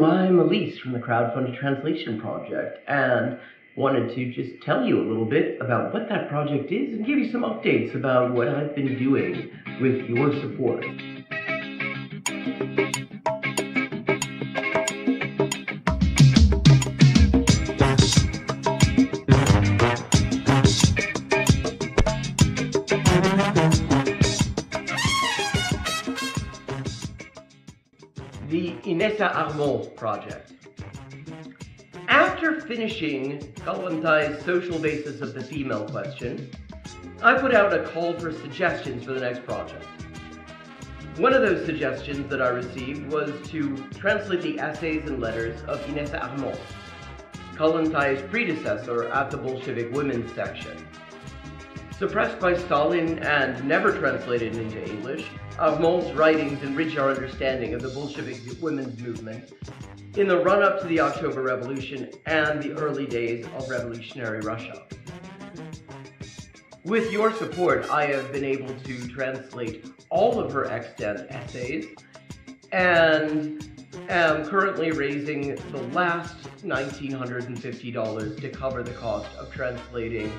I'm Elise from the crowdfunded translation project, and wanted to just tell you a little bit about what that project is and give you some updates about what I've been doing with your support. The Inessa Armand project. After finishing Kalantai's social basis of the female question, I put out a call for suggestions for the next project. One of those suggestions that I received was to translate the essays and letters of Inessa Armand, Kalantai's predecessor at the Bolshevik women's section. Suppressed by Stalin and never translated into English, Armand's writings enrich our understanding of the Bolshevik women's movement in the run-up to the October Revolution and the early days of revolutionary Russia. With your support, I have been able to translate all of her extant essays and am currently raising the last $1,950 to cover the cost of translating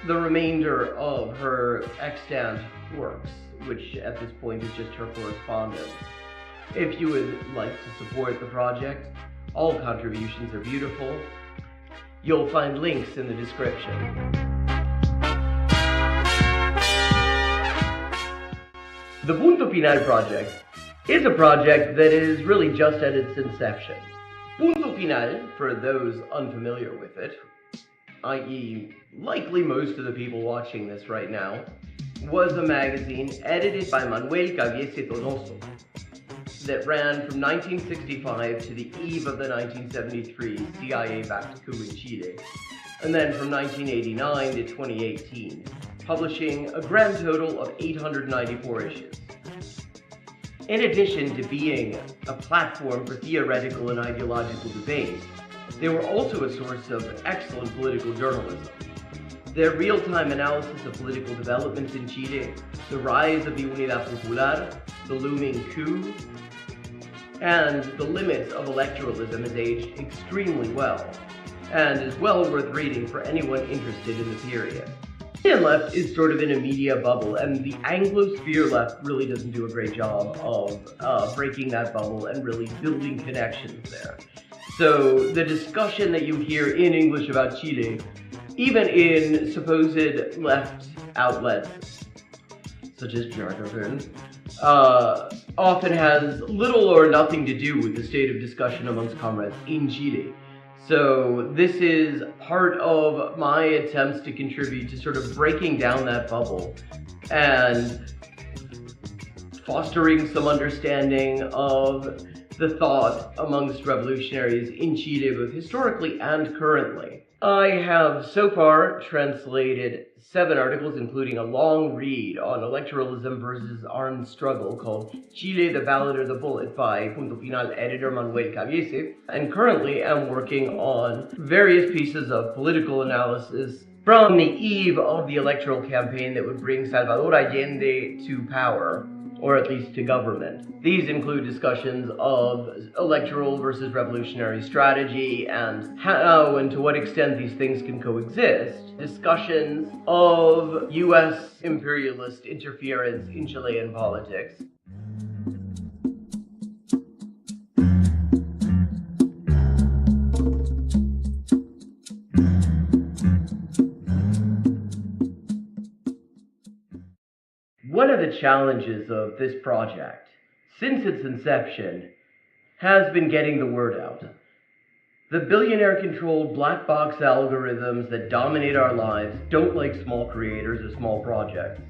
the remainder of her extant works, which at this point is just her correspondence. If you would like to support the project, all contributions are beautiful. You'll find links in the description. The Punto Final project is a project that is really just at its inception. Punto Final, for those unfamiliar with it, i.e. likely most of the people watching this right now, was a magazine edited by Manuel Caviese Donoso that ran from 1965 to the eve of the 1973 CIA-backed coup in Chile, and then from 1989 to 2018, publishing a grand total of 894 issues. In addition to being a platform for theoretical and ideological debate, they were also a source of excellent political journalism. Their real-time analysis of political developments in Chile, the rise of the Unidad Popular, the looming coup, and the limits of electoralism has aged extremely well, and is well worth reading for anyone interested in the period. The Chilean left is sort of in a media bubble, and the Anglosphere left really doesn't do a great job of breaking that bubble and really building connections there. So the discussion that you hear in English about Chile, even in supposed left outlets, such as Jacobin, often has little or nothing to do with the state of discussion amongst comrades in Chile. So this is part of my attempts to contribute to sort of breaking down that bubble and fostering some understanding of the thought amongst revolutionaries in Chile, both historically and currently. I have so far translated 7 articles, including a long read on electoralism versus armed struggle called Chile, the Ballad or the Bullet by Punto Final editor Manuel Caviese, and currently am working on various pieces of political analysis from the eve of the electoral campaign that would bring Salvador Allende to power, or at least to government. These include discussions of electoral versus revolutionary strategy and how and to what extent these things can coexist, discussions of US imperialist interference in Chilean politics, One of the challenges of this project, since its inception, has been getting the word out. The billionaire-controlled black box algorithms that dominate our lives don't like small creators or small projects.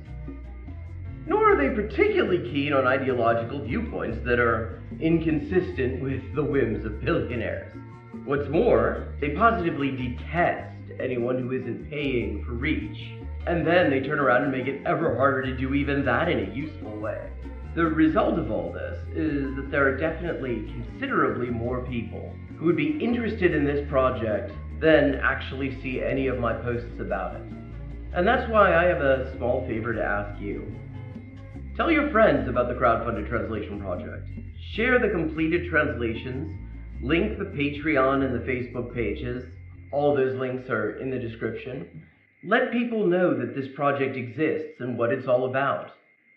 Nor are they particularly keen on ideological viewpoints that are inconsistent with the whims of billionaires. What's more, they positively detest anyone who isn't paying for reach. And then they turn around and make it ever harder to do even that in a useful way. The result of all this is that there are definitely considerably more people who would be interested in this project than actually see any of my posts about it. And that's why I have a small favor to ask you. Tell your friends about the crowdfunded translation project. Share the completed translations Link the Patreon and the Facebook pages. All those links are in the description. Let people know that this project exists and what it's all about.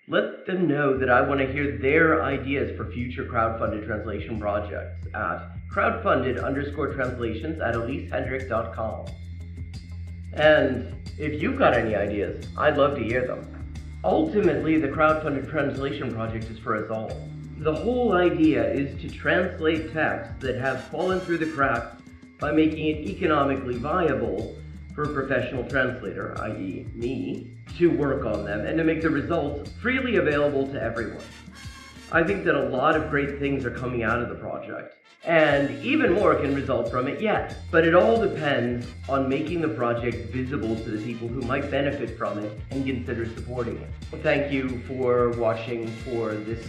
Let them know that I want to hear their ideas for future crowdfunded translation projects at crowdfunded_translations@elisehendrick.com. And if you've got any ideas, I'd love to hear them. Ultimately, the crowdfunded translation project is for us all. The whole idea is to translate texts that have fallen through the cracks by making it economically viable for a professional translator, i.e. me, to work on them and to make the results freely available to everyone. I think that a lot of great things are coming out of the project, and even more can result from it yet. But it all depends on making the project visible to the people who might benefit from it and consider supporting it. Thank you for watching for this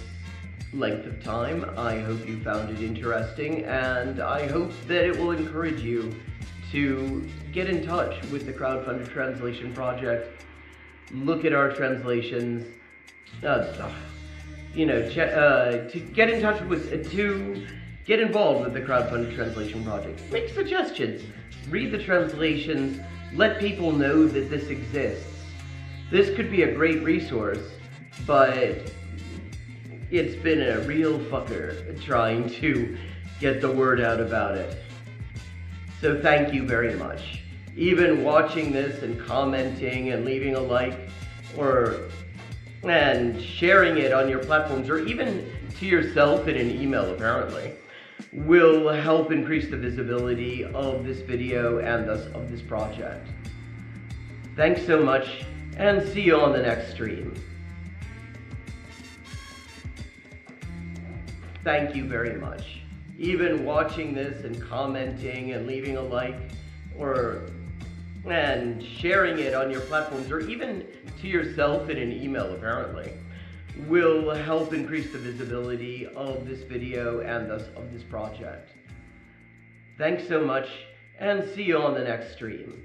length of time. I hope you found it interesting, and I hope that it will encourage you to get in touch with the crowdfunded translation project, look at our translations, to get in touch with, to get involved with the crowdfunded translation project. Make suggestions, read the translations, let people know that this exists. This could be a great resource, but it's been a real fucker trying to get the word out about it. So thank you very much. Even watching this and commenting and leaving a like and sharing it on your platforms, or even to yourself in an email apparently, will help increase the visibility of this video and thus of this project. Thanks so much, and see you on the next stream. Thank you very much. Even watching this and commenting and leaving a like and sharing it on your platforms, or even to yourself in an email apparently, will help increase the visibility of this video and thus of this project. Thanks so much, and see you on the next stream.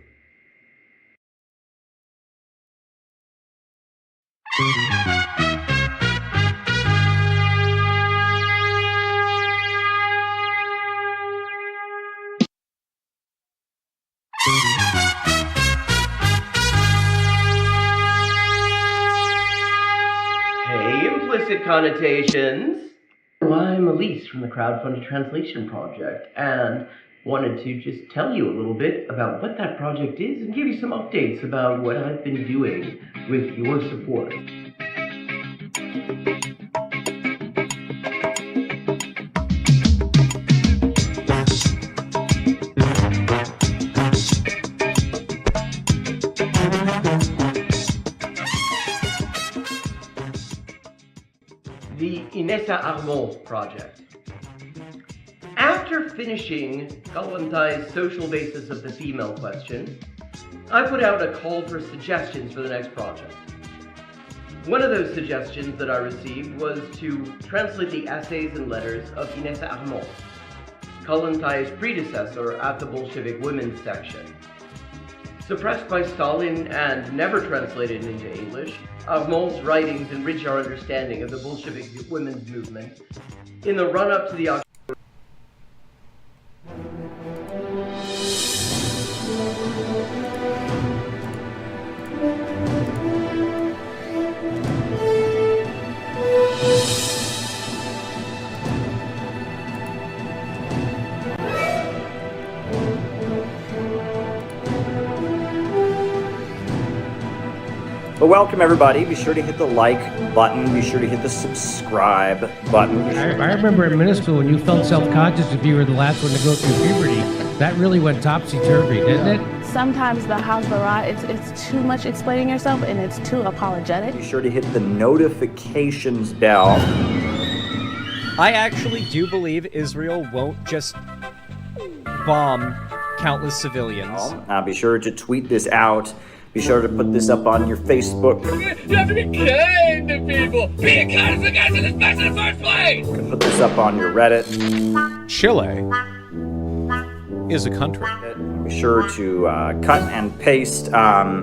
Hey, implicit connotations. Well, I'm Elise from the Crowdfunded Translation Project, and wanted to just tell you a little bit about what that project is and give you some updates about what I've been doing with your support. The Inessa Armand project. After finishing Kalantai's social basis of the female question, I put out a call for suggestions for the next project. One of those suggestions that I received was to translate the essays and letters of Inessa Armand, Kalantai's predecessor at the Bolshevik women's section. Suppressed by Stalin and never translated into English, Armand's writings enrich our understanding of the Bolshevik women's movement in the run-up to the October. But welcome everybody, be sure to hit the like button, be sure to hit the subscribe button. I remember in middle school when you felt self-conscious if you were the last one to go through puberty. That really went topsy-turvy, didn't it? Sometimes the Hasbara, it's too much explaining yourself and it's too apologetic. Be sure to hit the notifications bell. I actually do believe Israel won't just bomb countless civilians. Be sure to tweet this out. Be sure to put this up on your Facebook. You have to be kind to people. Being kind is the guys in this mess in the first place. Put this up on your Reddit. Chile is a country. Be sure to cut and paste, a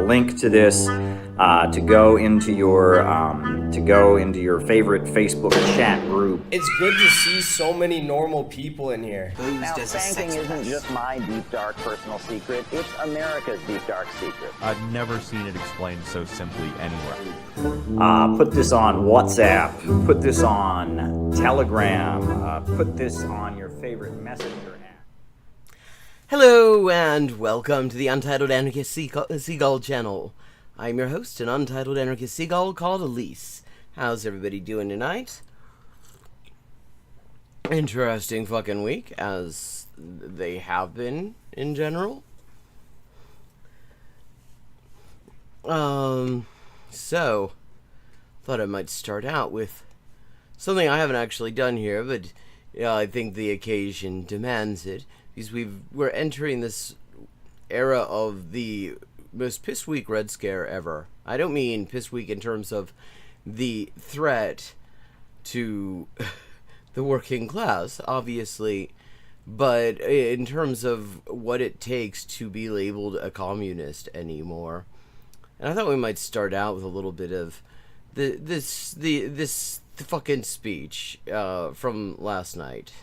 link to this to go into your to go into your favorite Facebook chat group. It's good to see so many normal people in here. Now, spanking isn't just my deep, dark personal secret. It's America's deep, dark secret. I've never seen it explained so simply anywhere. Put this on WhatsApp. Put this on Telegram. Put this on your favorite messenger app. Hello and welcome to the Untitled Anarchist Seagull channel. I'm your host, an Untitled Anarchist Seagull called Elise. How's everybody doing tonight? Interesting fucking week, as they have been in general. So, thought I might start out with something I haven't actually done here, but I think the occasion demands it, because we're entering this era of the most piss weak Red Scare ever. I don't mean piss weak in terms of the threat to the working class, obviously, but in terms of what it takes to be labeled a communist anymore. And I thought we might start out with a little bit of this fucking speech from last night.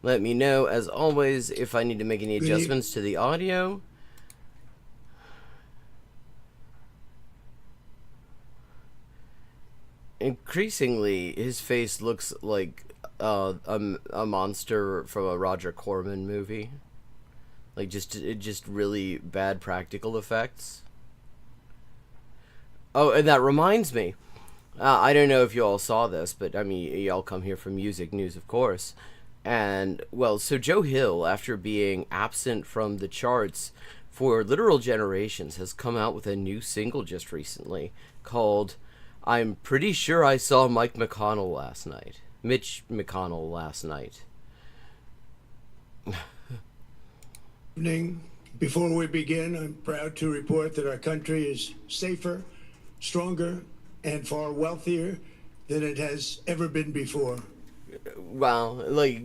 Let me know, as always, if I need to make any adjustments to the audio. Increasingly, his face looks like a monster from a Roger Corman movie. Like, just really bad practical effects. Oh, and that reminds me. I don't know if you all saw this, but, I mean, y'all come here for music news, of course. And, well, so Joe Hill, after being absent from the charts for literal generations, has come out with a new single just recently called I'm Pretty Sure I Saw Mitch McConnell last night. Evening. Before we begin, I'm proud to report that our country is safer, stronger, and far wealthier than it has ever been before. Wow, like,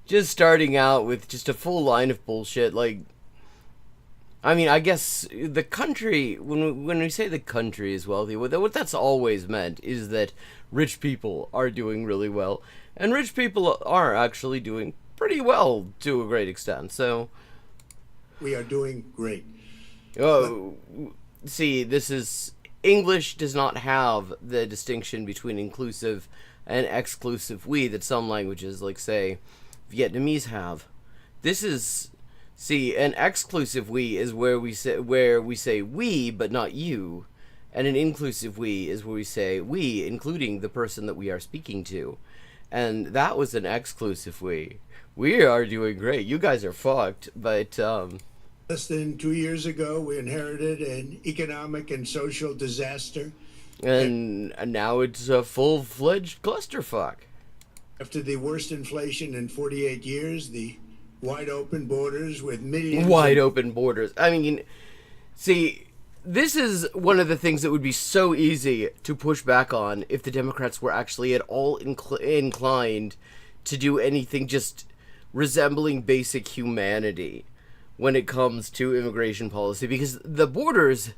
just starting out with just a full line of bullshit, like, I mean, I guess the country, when we say the country is wealthy, what that's always meant is that rich people are doing really well, and rich people are actually doing pretty well to a great extent, so... We are doing great. Oh, see, this is... English does not have the distinction between inclusive and exclusive we that some languages, like, say, Vietnamese have. This is... See, an exclusive we is where we say we, but not you. And an inclusive we is where we say we, including the person that we are speaking to. And that was an exclusive we. We are doing great. You guys are fucked, but, Less than 2 years ago, we inherited an economic and social disaster. And now it's a full-fledged clusterfuck. After the worst inflation in 48 years, the wide-open borders with millions... Wide-open borders. I mean, see, this is one of the things that would be so easy to push back on if the Democrats were actually at all inclined to do anything just resembling basic humanity when it comes to immigration policy, because the borders,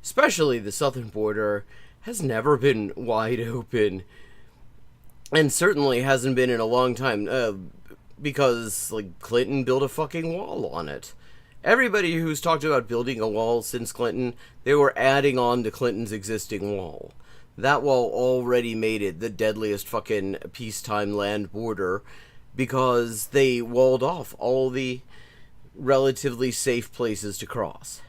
especially the southern border, has never been wide open, and certainly hasn't been in a long time, because, like, Clinton built a fucking wall on it. Everybody who's talked about building a wall since Clinton, they were adding on to Clinton's existing wall. That wall already made it the deadliest fucking peacetime land border, because they walled off all the relatively safe places to cross.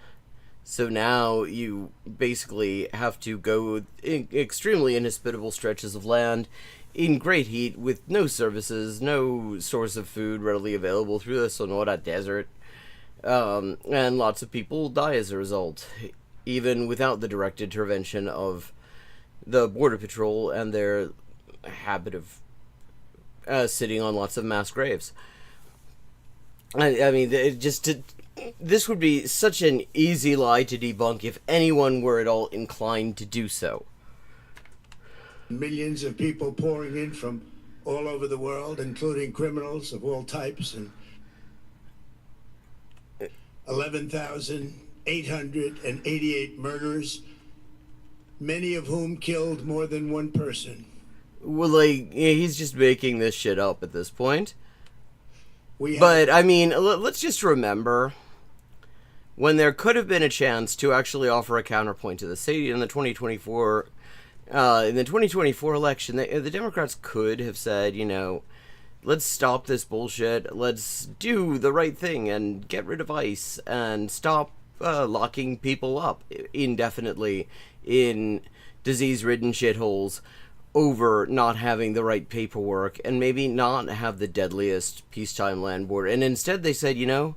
So now you basically have to go extremely inhospitable stretches of land in great heat with no services, no source of food readily available through the Sonora Desert, and lots of people die as a result, even without the direct intervention of the Border Patrol and their habit of sitting on lots of mass graves. I mean, this would be such an easy lie to debunk if anyone were at all inclined to do so. Millions of people pouring in from all over the world, including criminals of all types, and 11,888 murders, many of whom killed more than one person. Well, like, he's just making this shit up at this point. But, I mean, let's just remember, when there could have been a chance to actually offer a counterpoint to the city in the 2024 election, the Democrats could have said, you know, let's stop this bullshit, let's do the right thing and get rid of ICE and stop locking people up indefinitely in disease-ridden shitholes over not having the right paperwork and maybe not have the deadliest peacetime land border. And instead they said, you know,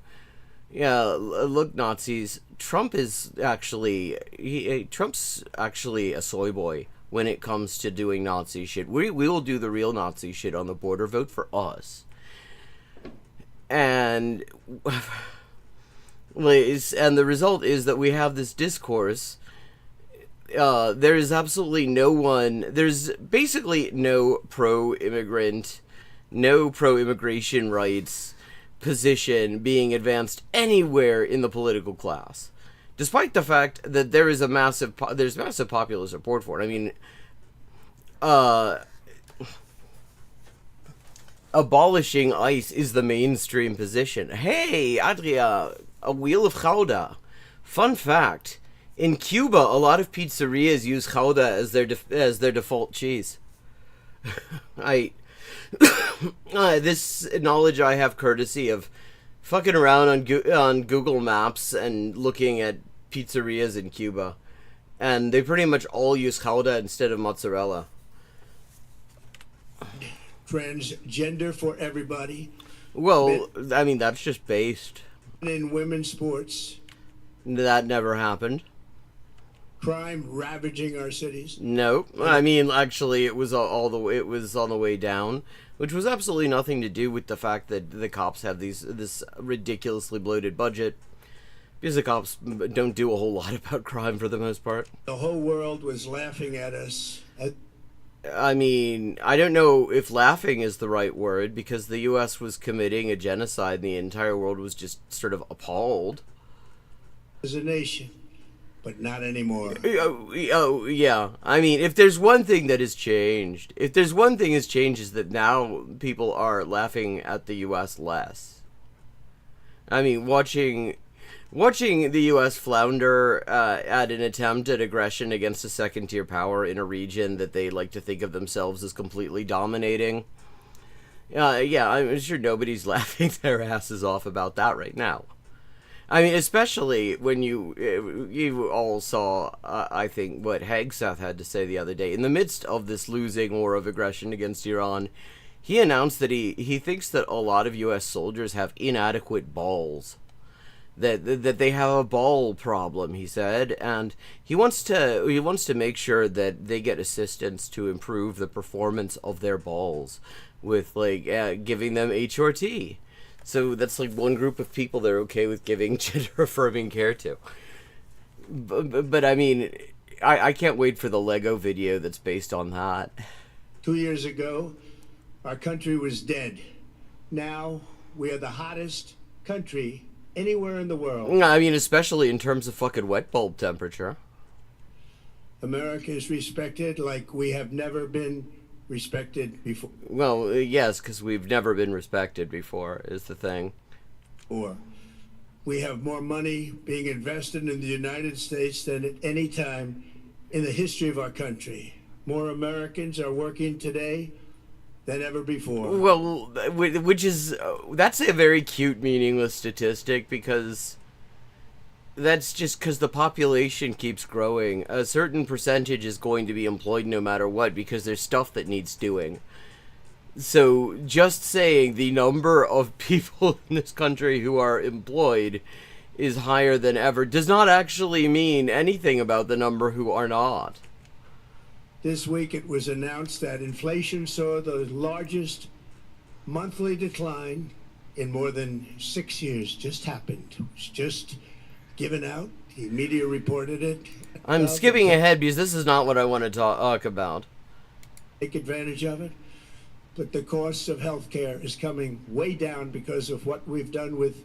yeah, look, Nazis, Trump's actually a soy boy when it comes to doing Nazi shit. We will do the real Nazi shit on the border. Vote for us. And the result is that we have this discourse. There is absolutely no one. There's basically no pro-immigrant, no pro-immigration rights position being advanced anywhere in the political class, despite the fact that there is massive popular support for it. I mean, abolishing ICE is the mainstream position. Hey, Adria, a wheel of Gouda. Fun fact. In Cuba, a lot of pizzerias use Gouda as their default cheese. This knowledge I have courtesy of fucking around on Google Maps and looking at pizzerias in Cuba, and they pretty much all use Gouda instead of mozzarella. Transgender for everybody. Well, I mean, that's just based. In women's sports. That never happened. Crime ravaging our cities. No, I mean, actually, it was on the way down, which was absolutely nothing to do with the fact that the cops have this ridiculously bloated budget, because the cops don't do a whole lot about crime for the most part. The whole world was laughing at us. I mean, I don't know if laughing is the right word, because the U.S. was committing a genocide and the entire world was just sort of appalled. As a nation. But not anymore. Oh, yeah. I mean, if there's one thing that has changed, is that now people are laughing at the U.S. less. I mean, watching the U.S. flounder at an attempt at aggression against a second-tier power in a region that they like to think of themselves as completely dominating. Yeah, I'm sure nobody's laughing their asses off about that right now. I mean, especially when you all saw, I think, what Hegseth had to say the other day. In the midst of this losing war of aggression against Iran, he announced that he thinks that a lot of U.S. soldiers have inadequate balls. That they have a ball problem, he said, and he wants to make sure that they get assistance to improve the performance of their balls with, like, giving them HRT. So that's like one group of people they're okay with giving gender-affirming care to. But I mean, I can't wait for the Lego video that's based on that. 2 years ago, our country was dead. Now, we are the hottest country anywhere in the world. I mean, especially in terms of fucking wet bulb temperature. America is respected like we have never been respected before. Well, yes, because we've never been respected before, is the thing. Or we have more money being invested in the United States than at any time in the history of our country. More Americans are working today than ever before. Well, that's a very cute, meaningless statistic, because that's just because the population keeps growing. A certain percentage is going to be employed no matter what, because there's stuff that needs doing. So just saying the number of people in this country who are employed is higher than ever does not actually mean anything about the number who are not. This week it was announced that inflation saw the largest monthly decline in more than 6 years. Just happened. It's just given out. The media reported it. I'm skipping ahead because this is not what I want to talk about. Take advantage of it. but the cost of health care is coming way down because of what we've done with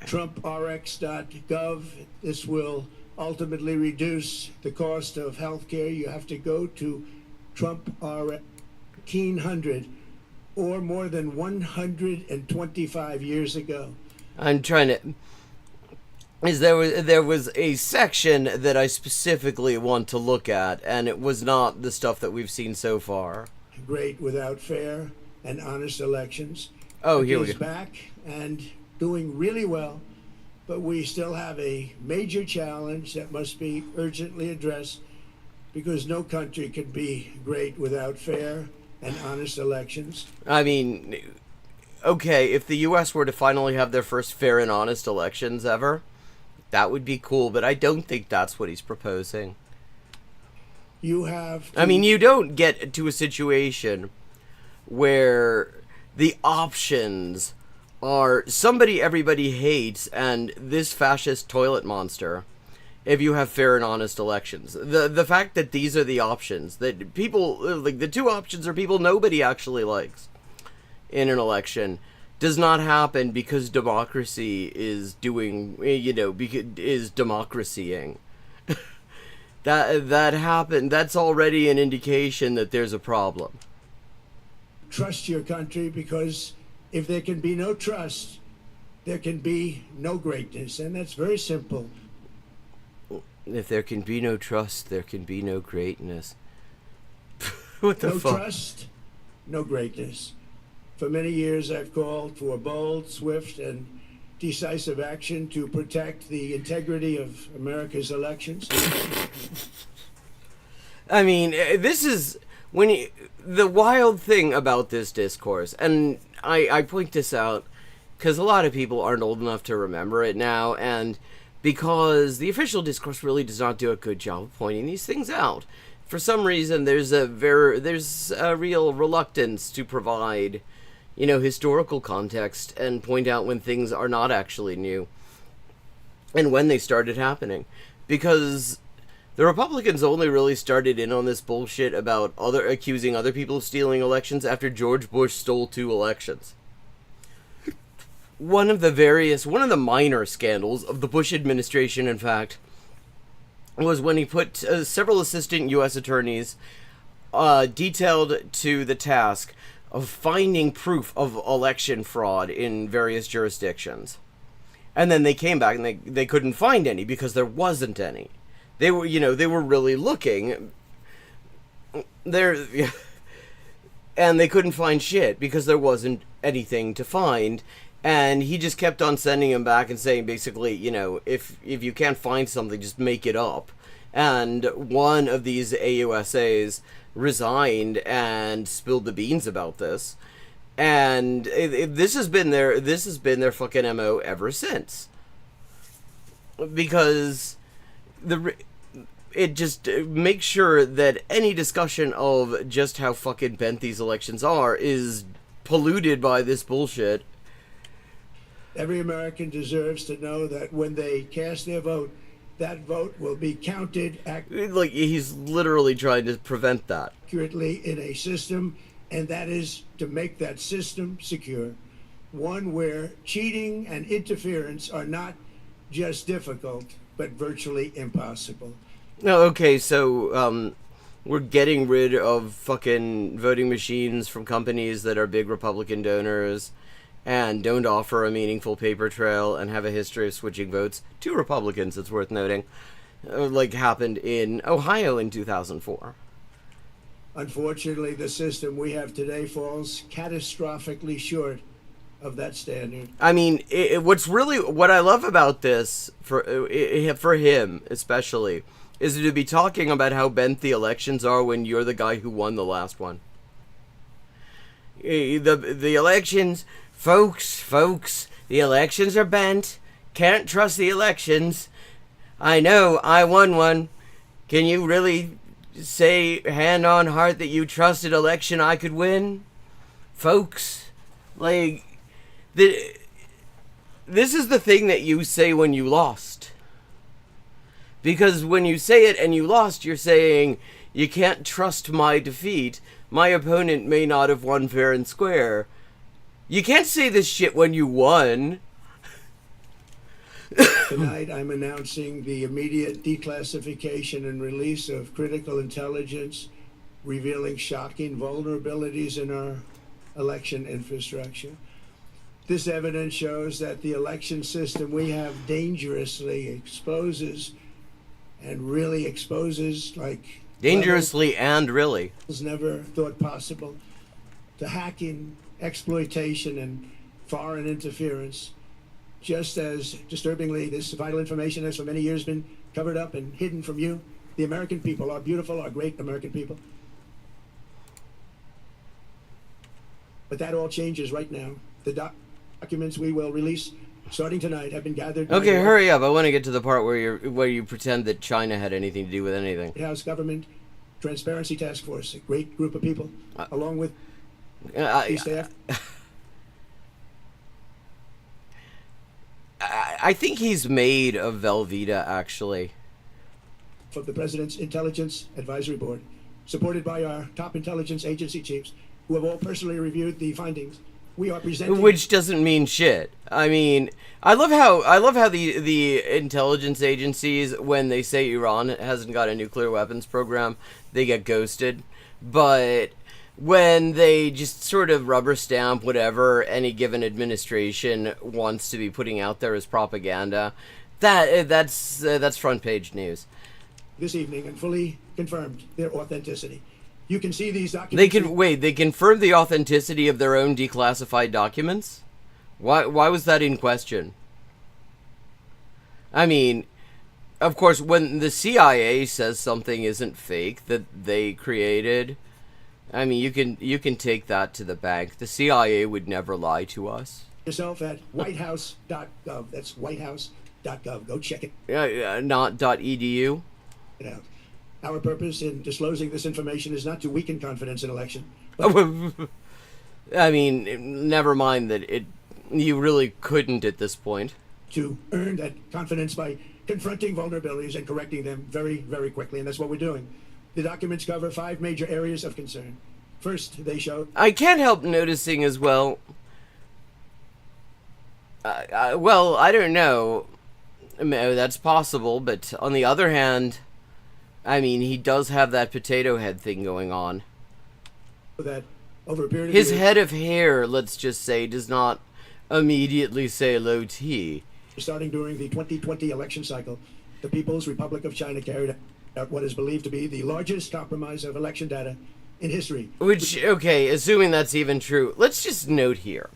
TrumpRx.gov. This will ultimately reduce the cost of health care. You have to go to TrumpRx 1800 or more than 125 years ago. I'm trying to... There was a section that I specifically want to look at, and it was not the stuff that we've seen so far. Great without fair and honest elections. Oh, here we He's go. back and doing really well, but we still have a major challenge that must be urgently addressed because no country can be great without fair and honest elections. I mean, okay, if the U.S. were to finally have their first fair and honest elections ever, that would be cool, but I don't think that's what he's proposing. You have to... I mean, you don't get to a situation where the options are somebody everybody hates and this fascist toilet monster if you have fair and honest elections. The fact that these are the options, that people, like the two options are people nobody actually likes in an election, does not happen because democracy is doing, is democracying. That happened. That's already an indication that there's a problem. Trust your country, because if there can be no trust, there can be no greatness, and that's very simple. If there can be no trust, there can be no greatness. What the no fuck? No trust, no greatness. For many years, I've called for bold, swift, and decisive action to protect the integrity of America's elections. I mean, this is the wild thing about this discourse, and I point this out because a lot of people aren't old enough to remember it now, and because the official discourse really does not do a good job of pointing these things out. For some reason, there's a real reluctance to provide, historical context and point out when things are not actually new and when they started happening. Because the Republicans only really started in on this bullshit about accusing other people of stealing elections after George Bush stole 2 elections. One of the minor scandals of the Bush administration, in fact, was when he put several assistant U.S. attorneys detailed to the task of finding proof of election fraud in various jurisdictions. And then they came back and they couldn't find any because there wasn't any. They were, they were really looking. And they couldn't find shit because there wasn't anything to find. And he just kept on sending them back and saying, basically, if you can't find something, just make it up. And one of these AUSAs resigned and spilled the beans about this. And this has been their fucking MO ever since. Because it just makes sure that any discussion of just how fucking bent these elections are is polluted by this bullshit. Every American deserves to know that when they cast their vote, that vote will be counted like he's literally trying to prevent that accurately in a system, and that is to make that system secure, one where cheating and interference are not just difficult but virtually impossible. No, okay, so we're getting rid of fucking voting machines from companies that are big Republican donors and don't offer a meaningful paper trail and have a history of switching votes to Republicans, it's worth noting, like happened in Ohio in 2004. Unfortunately, the system we have today falls catastrophically short of that standard. I mean, what I love about this, for him especially, is to be talking about how bent the elections are when you're the guy who won the last one. The elections... Folks, the elections are bent. Can't trust the elections. I know, I won one. Can you really say, hand on heart, that you trusted election I could win? Folks, like, this is the thing that you say when you lost. Because when you say it and you lost, you're saying, you can't trust my defeat. my opponent may not have won fair and square. You can't say this shit when you won. Tonight, I'm announcing the immediate declassification and release of critical intelligence revealing shocking vulnerabilities in our election infrastructure. This evidence shows that the election system we have dangerously exposes and really exposes, like dangerously and really was never thought possible, to hacking, exploitation, and foreign interference. Just as disturbingly, this vital information has for many years been covered up and hidden from you, the American people, our beautiful, our great American people. But that all changes right now. The documents we will release starting tonight have been gathered. Okay, hurry up. I want to get to the part where you pretend that China had anything to do with anything. House Government Transparency Task Force, a great group of people, along with staff. I think he's made of Velveeta, actually. Of the President's Intelligence Advisory Board, supported by our top intelligence agency chiefs, who have all personally reviewed the findings. We are presenting, which doesn't mean shit. I mean, I love how the intelligence agencies, when they say Iran hasn't got a nuclear weapons program, they get ghosted. But when they just sort of rubber stamp whatever any given administration wants to be putting out there as propaganda, that's front page news. This evening and fully confirmed their authenticity. You can see these documents. They confirmed the authenticity of their own declassified documents? Why was that in question? I mean, of course, when the CIA says something isn't fake that they created, I mean, you can take that to the bank. The CIA would never lie to us. Yourself at whitehouse.gov. That's whitehouse.gov. Go check it. Not .edu. Yeah. Our purpose in disclosing this information is not to weaken confidence in election. I mean, never mind that you really couldn't at this point. To earn that confidence by confronting vulnerabilities and correcting them very, very quickly, and that's what we're doing. The documents cover 5 major areas of concern. First, they show... I can't help noticing as well... well, I don't know. That's possible, but on the other hand... I mean, he does have that potato head thing going on. That over a period of his years, head of hair, let's just say, does not immediately say low T. Starting during the 2020 election cycle, the People's Republic of China carried out what is believed to be the largest compromise of election data in history. Which, okay, assuming that's even true, let's just note here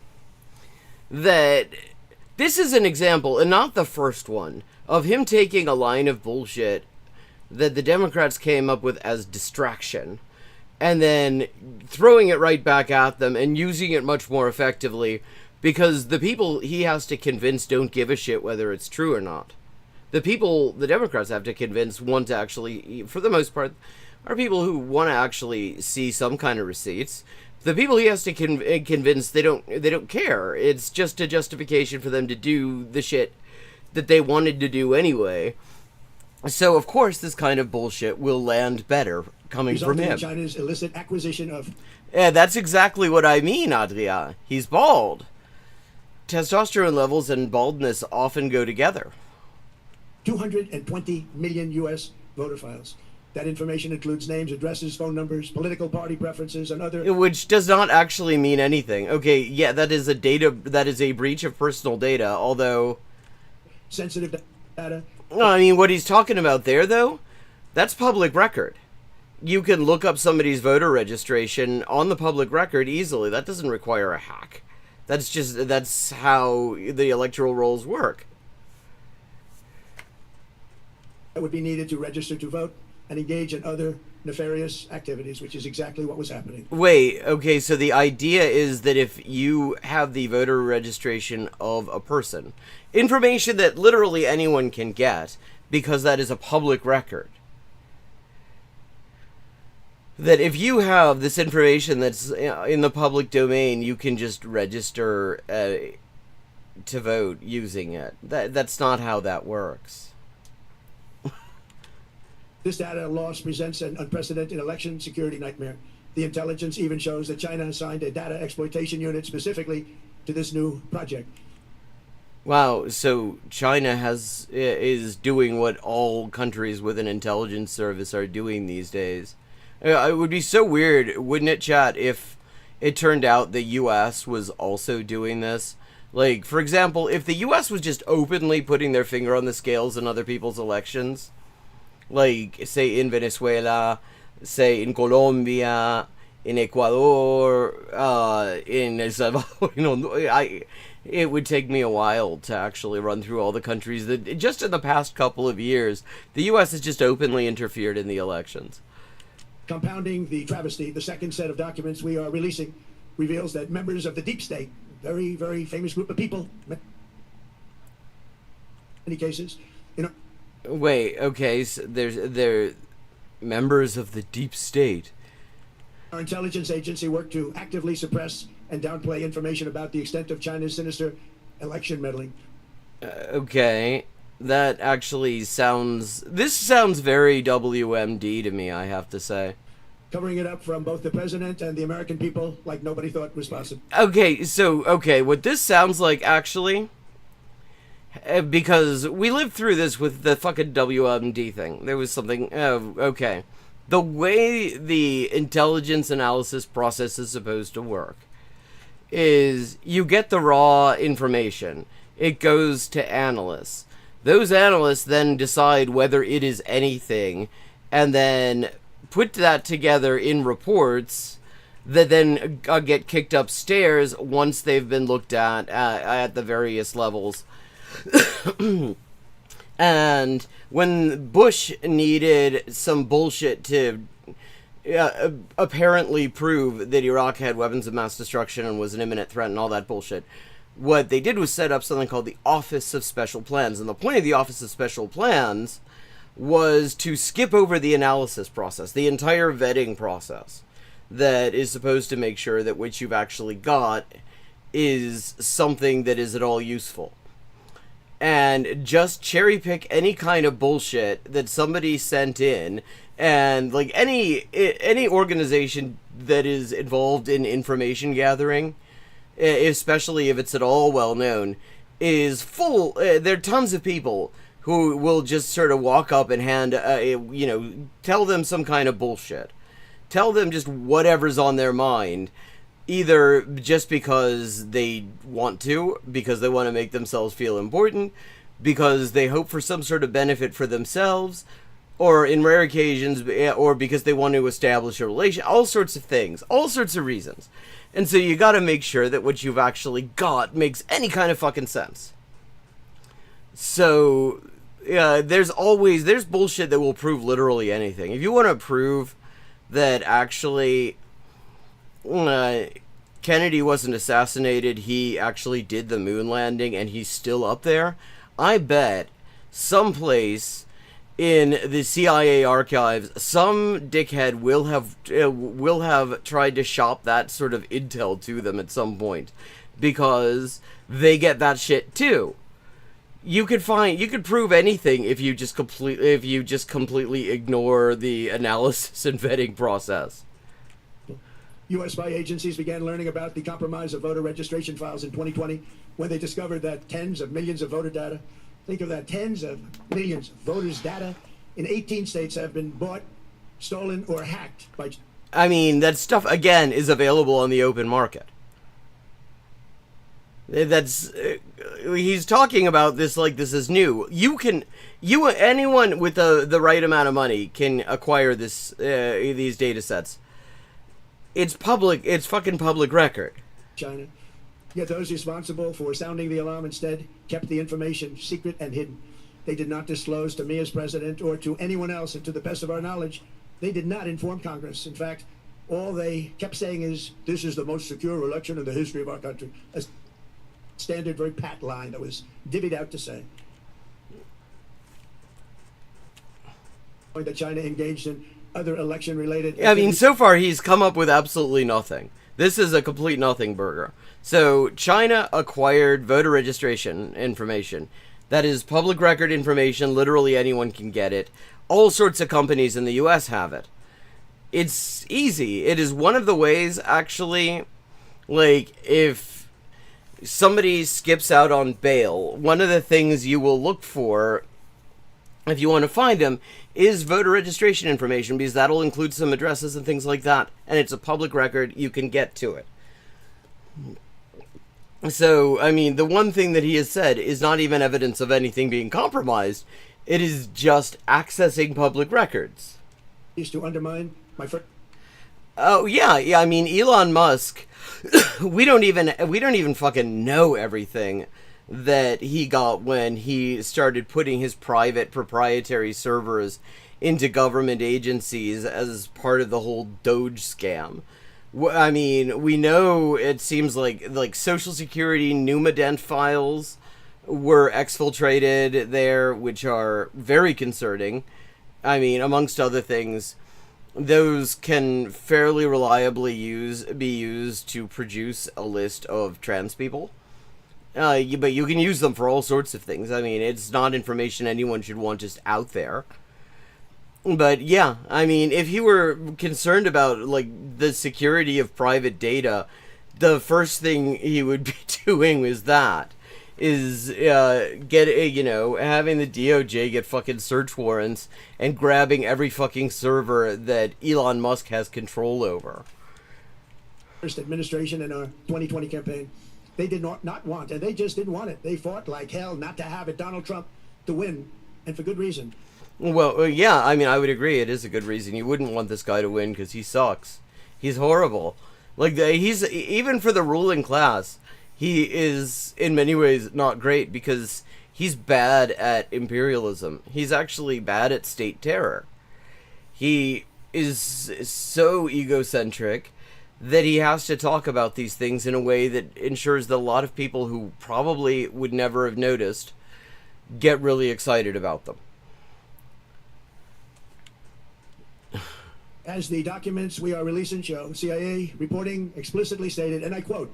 that this is an example, and not the first one, of him taking a line of bullshit that the Democrats came up with as distraction, and then throwing it right back at them and using it much more effectively, because the people he has to convince don't give a shit whether it's true or not. The people the Democrats have to convince want to actually, for the most part, are people who want to actually see some kind of receipts. The people he has to convince, they don't care. It's just a justification for them to do the shit that they wanted to do anyway. So, of course, this kind of bullshit will land better coming from him. China's illicit acquisition of... Yeah, that's exactly what I mean, Adrien. He's bald. Testosterone levels and baldness often go together. 220 million U.S. voter files. That information includes names, addresses, phone numbers, political party preferences, and other... Which does not actually mean anything. Okay, yeah, that is a breach of personal data, although... Sensitive data... I mean, what he's talking about there, though, that's public record. You can look up somebody's voter registration on the public record easily. That doesn't require a hack. That's how the electoral rolls work. That would be needed to register to vote and engage in other nefarious activities, which is exactly what was happening. Wait, okay, so the idea is that if you have the voter registration of a person, information that literally anyone can get, because that is a public record, that if you have this information that's in the public domain, you can just register to vote using it. That's not how that works. This data loss presents an unprecedented election security nightmare. The intelligence even shows that China assigned a data exploitation unit specifically to this new project. Wow, so China is doing what all countries with an intelligence service are doing these days. It would be so weird, wouldn't it, chat, if it turned out the U.S. was also doing this? Like, for example, if the U.S. was just openly putting their finger on the scales in other people's elections, like, say, in Venezuela, say, in Colombia, in Ecuador, in El Salvador, it would take me a while to actually run through all the countries that, just in the past couple of years, the U.S. has just openly interfered in the elections. Compounding the travesty, the second set of documents we are releasing reveals that members of the deep state, very, very famous group of people, in many cases, Wait, okay, so they're members of the deep state. Our intelligence agency worked to actively suppress and downplay information about the extent of China's sinister election meddling. Okay, that actually sounds very WMD to me, I have to say. Covering it up from both the president and the American people like nobody thought was possible. Okay, so, what this sounds like, actually, because we lived through this with the fucking WMD thing. There was something, okay. The way the intelligence analysis process is supposed to work is you get the raw information. It goes to analysts. Those analysts then decide whether it is anything, and then put that together in reports that then get kicked upstairs once they've been looked at the various levels. And when Bush needed some bullshit to apparently prove that Iraq had weapons of mass destruction and was an imminent threat and all that bullshit, what they did was set up something called the Office of Special Plans. And the point of the Office of Special Plans was to skip over the analysis process, the entire vetting process that is supposed to make sure that what you've actually got is something that is at all useful. And just cherry pick any kind of bullshit that somebody sent in, and like any organization that is involved in information gathering, especially if it's at all well known, is full. There are tons of people who will just sort of walk up and hand, tell them some kind of bullshit, tell them just whatever's on their mind. Either just because they want to, because they want to make themselves feel important, because they hope for some sort of benefit for themselves, or in rare occasions, or because they want to establish a relation, all sorts of things, all sorts of reasons. And so you gotta make sure that what you've actually got makes any kind of fucking sense. So, there's bullshit that will prove literally anything. If you want to prove that actually Kennedy wasn't assassinated, he actually did the moon landing, and he's still up there, I bet someplace in the CIA archives, some dickhead will have tried to shop that sort of intel to them at some point, because they get that shit too. You could prove anything if you just completely ignore the analysis and vetting process. U.S. spy agencies began learning about the compromise of voter registration files in 2020 when they discovered that tens of millions of voter data, think of that, tens of millions of voters' data in 18 states have been bought, stolen, or hacked by... I mean, that stuff, again, is available on the open market. He's talking about this like this is new. Anyone with the right amount of money can acquire these data sets. It's fucking public record. China. Yet those responsible for sounding the alarm instead kept the information secret and hidden. They did not disclose to me as president or to anyone else, and to the best of our knowledge, they did not inform Congress. In fact, all they kept saying is, this is the most secure election in the history of our country. A standard, very pat line that was divvied out to say that China engaged in other election-related... I mean, so far he's come up with absolutely nothing. This is a complete nothing burger. So, China acquired voter registration information. That is public record information. Literally anyone can get it. All sorts of companies in the U.S. have it. It's easy. It is one of the ways, actually, like, if somebody skips out on bail, one of the things you will look for, if you want to find them, is voter registration information, because that'll include some addresses and things like that, and it's a public record, you can get to it. So, I mean, the one thing that he has said is not even evidence of anything being compromised, it is just accessing public records. Used to undermine my first. Oh yeah, I mean, Elon Musk, we don't even fucking know everything that he got when he started putting his private proprietary servers into government agencies as part of the whole Doge scam. I mean, we know it seems like Social Security Numadent files were exfiltrated there, which are very concerning. I mean, amongst other things, those can fairly reliably be used to produce a list of trans people. But you can use them for all sorts of things. I mean, it's not information anyone should want just out there. But yeah, I mean, if he were concerned about, like, the security of private data, the first thing he would be doing is having the DOJ get fucking search warrants and grabbing every fucking server that Elon Musk has control over. First administration in our 2020 campaign, they did not want, and they just didn't want it. They fought like hell not to have it, Donald Trump, to win, and for good reason. Well, yeah, I mean, I would agree. It is a good reason. You wouldn't want this guy to win because he sucks. He's horrible. Like, he's, even for the ruling class, he is, in many ways, not great because he's bad at imperialism. He's actually bad at state terror. He is so egocentric that he has to talk about these things in a way that ensures that a lot of people who probably would never have noticed get really excited about them. As the documents we are releasing show, CIA reporting explicitly stated, and I quote,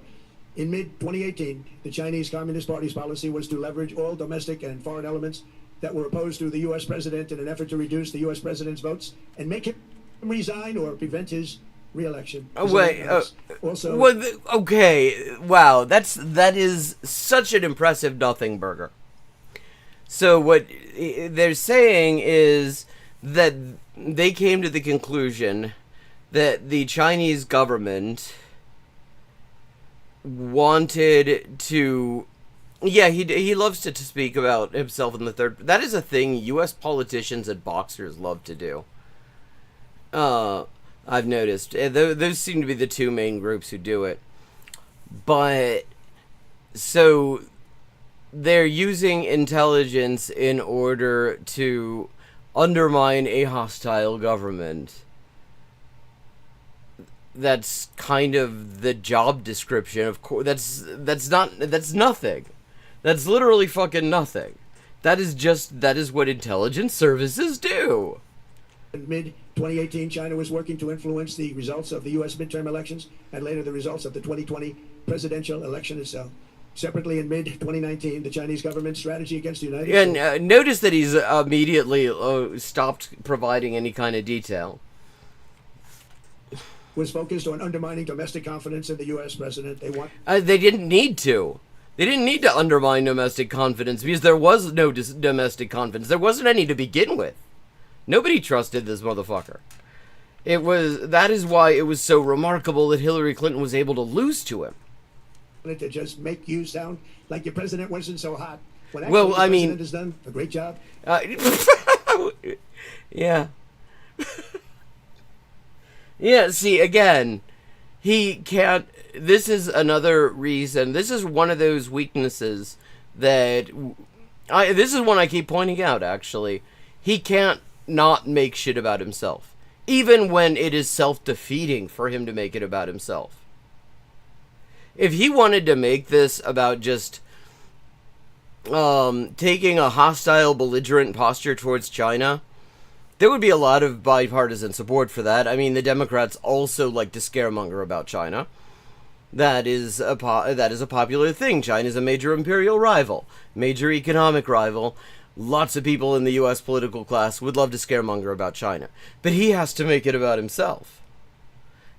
in mid-2018, the Chinese Communist Party's policy was to leverage all domestic and foreign elements that were opposed to the U.S. president in an effort to reduce the U.S. president's votes and make him resign or prevent his re-election. Oh, wait. Also, okay. Wow. That is such an impressive nothing burger. So what they're saying is that they came to the conclusion that the Chinese government wanted to... Yeah, he loves to speak about himself in the third... That is a thing U.S. politicians and boxers love to do. I've noticed. Those seem to be the two main groups who do it. But... So... They're using intelligence in order to undermine a hostile government. That's kind of the job description, of course. That's nothing. That's literally fucking nothing. That is what intelligence services do. In mid-2018, China was working to influence the results of the U.S. midterm elections and later the results of the 2020 presidential election itself. Separately, in mid-2019, the Chinese government's strategy against the United States... And notice that he's immediately stopped providing any kind of detail. ...was focused on undermining domestic confidence in the U.S. president. They didn't need to. They didn't need to undermine domestic confidence because there was no domestic confidence. There wasn't any to begin with. Nobody trusted this motherfucker. That is why it was so remarkable that Hillary Clinton was able to lose to him. To just make you sound like your president wasn't so hot. When actually well, the president has done a great job. Yeah. Yeah, see, again, he can't... This is another reason. This is one of those weaknesses that... This is one I keep pointing out, actually. He can't not make shit about himself. Even when it is self-defeating for him to make it about himself. If he wanted to make this about just taking a hostile, belligerent posture towards China, there would be a lot of bipartisan support for that. I mean, the Democrats also like to scaremonger about China. That is a popular thing. China is a major imperial rival, major economic rival. lots of people in the US political class would love to scaremonger about China. But he has to make it about himself.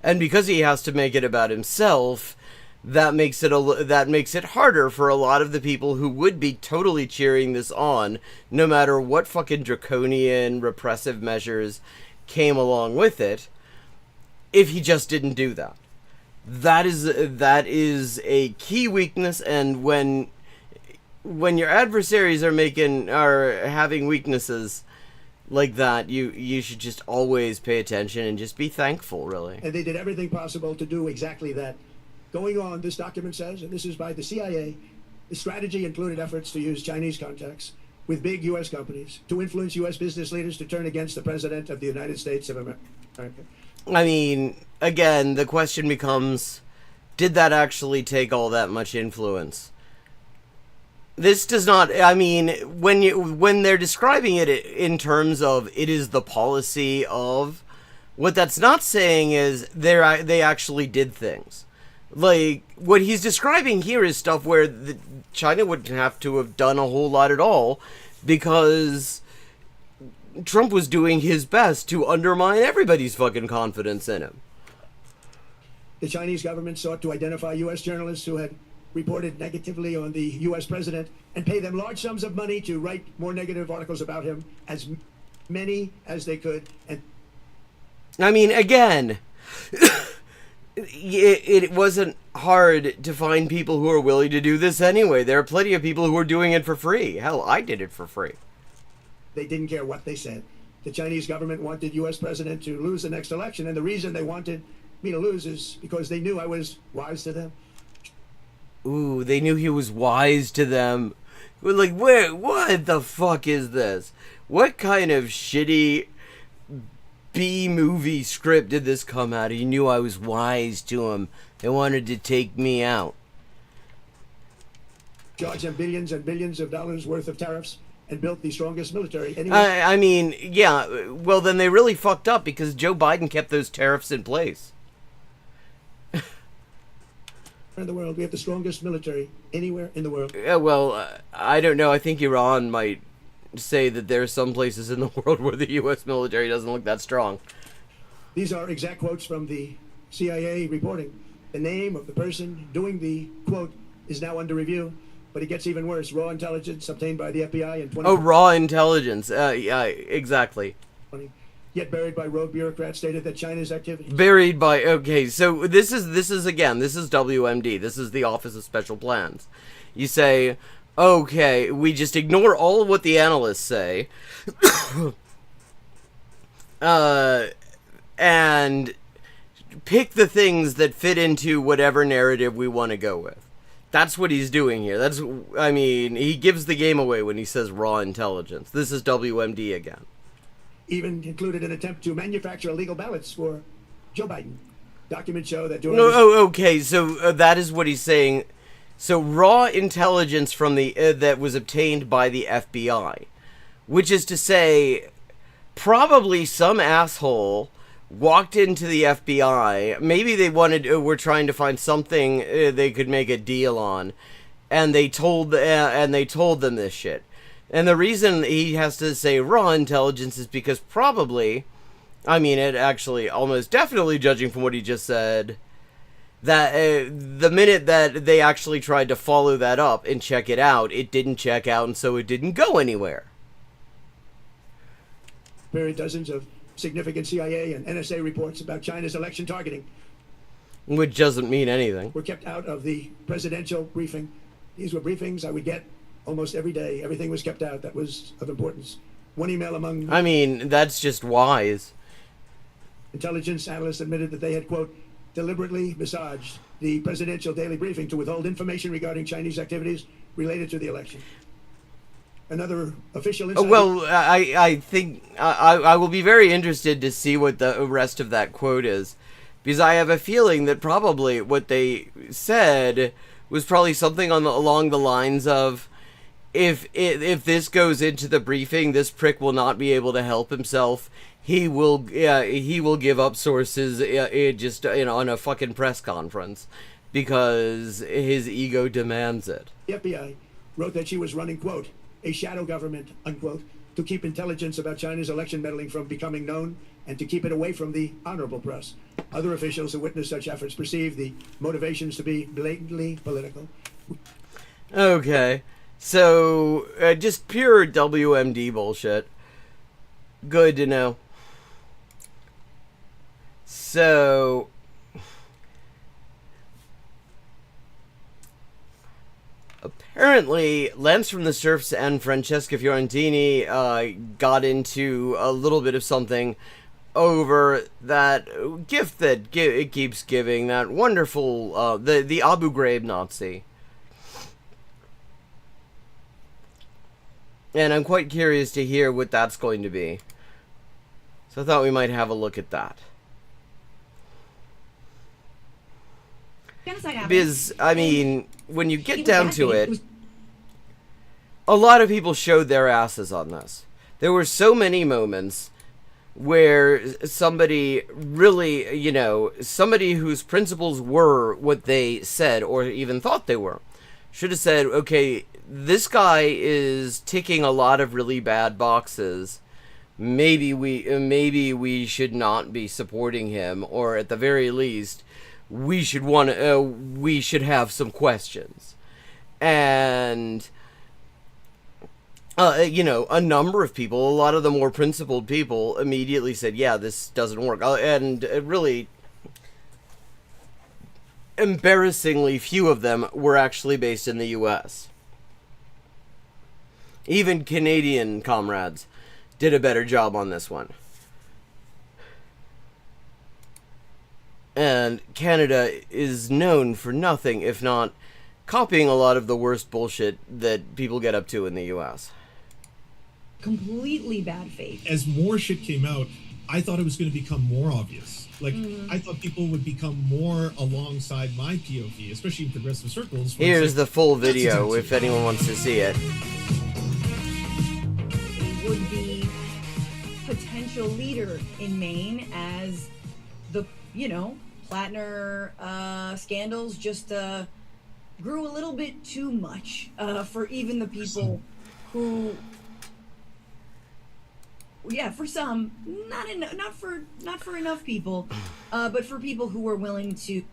And because he has to make it about himself, that makes it harder for a lot of the people who would be totally cheering this on, no matter what fucking draconian repressive measures came along with it, if he just didn't do that. That is a key weakness, and when your adversaries are having weaknesses like that, you should just always pay attention and just be thankful, really. And they did everything possible to do exactly that. Going on, this document says, and this is by the CIA, the strategy included efforts to use Chinese contacts with big U.S. companies to influence U.S. business leaders to turn against the President of the United States of America. I mean, again, the question becomes, did that actually take all that much influence? This does not, I mean, when they're describing it in terms of it is the policy of, what that's not saying is they actually did things. Like, what he's describing here is stuff where China wouldn't have to have done a whole lot at all, because Trump was doing his best to undermine everybody's fucking confidence in him. The Chinese government sought to identify U.S. journalists who had reported negatively on the U.S. president and pay them large sums of money to write more negative articles about him, as many as they could. And I mean, again, it wasn't hard to find people who are willing to do this anyway. There are plenty of people who are doing it for free. Hell, I did it for free. They didn't care what they said. The Chinese government wanted U.S. president to lose the next election, and the reason they wanted me to lose is because they knew I was wise to them. Ooh, they knew he was wise to them. Like, what the fuck is this? What kind of shitty B-movie script did this come out of? He knew I was wise to him. They wanted to take me out. Charged them billions and billions of dollars worth of tariffs and built the strongest military anyway. I mean, yeah, well, then they really fucked up, because Joe Biden kept those tariffs in place. In the world, we have the strongest military anywhere in the world. Yeah, well, I don't know. I think Iran might say that there are some places in the world where the U.S. military doesn't look that strong. These are exact quotes from the CIA reporting. The name of the person doing the quote is now under review, but it gets even worse. Raw intelligence obtained by the FBI in 2020. Oh, raw intelligence. Yeah, exactly. Yet buried by rogue bureaucrats, stated that China's activity. Buried by, okay, so this is WMD. This is the Office of Special Plans. You say, okay, we just ignore all of what the analysts say, and pick the things that fit into whatever narrative we want to go with. That's what he's doing here. I mean, he gives the game away when he says raw intelligence. This is WMD again. Even included an attempt to manufacture illegal ballots for Joe Biden. Documents show that during okay, so that is what he's saying. So raw intelligence from the that was obtained by the FBI, which is to say, probably some asshole walked into the FBI. Maybe they were trying to find something they could make a deal on, and they told them this shit. And the reason he has to say raw intelligence is because probably, I mean, it actually almost definitely, judging from what he just said, that the minute that they actually tried to follow that up and check it out, it didn't check out, and so it didn't go anywhere. Buried dozens of significant CIA and NSA reports about China's election targeting. Which doesn't mean anything. Were kept out of the presidential briefing. These were briefings I would get almost every day. Everything was kept out that was of importance. One email among... I mean, that's just wise. Intelligence analysts admitted that they had, quote, deliberately massaged the presidential daily briefing to withhold information regarding Chinese activities related to the election. Another official insider... Well, I think... I will be very interested to see what the rest of that quote is, because I have a feeling that probably what they said was probably something along the lines of, if this goes into the briefing, this prick will not be able to help himself. He will give up sources on a fucking press conference because his ego demands it. The FBI wrote that she was running, quote, a shadow government, unquote, to keep intelligence about China's election meddling from becoming known and to keep it away from the honorable press. Other officials who witnessed such efforts perceive the motivations to be blatantly political. Okay, so just pure WMD bullshit. Good to know. So, apparently, Lance from the Surfs and Francesca Fiorentini got into a little bit of something over that gift that it keeps giving, that wonderful, the Abu Ghraib Nazi. And I'm quite curious to hear what that's going to be. So I thought we might have a look at that. Because, I mean, when you get down to it, a lot of people showed their asses on this. There were so many moments where somebody really, you know, somebody whose principles were what they said or even thought they were, should have said, okay, this guy is ticking a lot of really bad boxes. Maybe we should not be supporting him, or at the very least, we should have some questions. And you know, a number of people, a lot of the more principled people, immediately said, yeah, this doesn't work. And really, embarrassingly few of them were actually based in the US. Even Canadian comrades did a better job on this one. And Canada is known for nothing if not copying a lot of the worst bullshit that people get up to in the US. Completely bad faith. As more shit came out, I thought it was going to become more obvious. Like, I thought people would become more alongside my POV, especially in progressive circles. Here's the full video if anyone wants to see it. Would be potential leader in Maine as the, you know, Plattner scandals just grew a little bit too much for even the people who, yeah, for some, not for enough people, but for people who were willing to.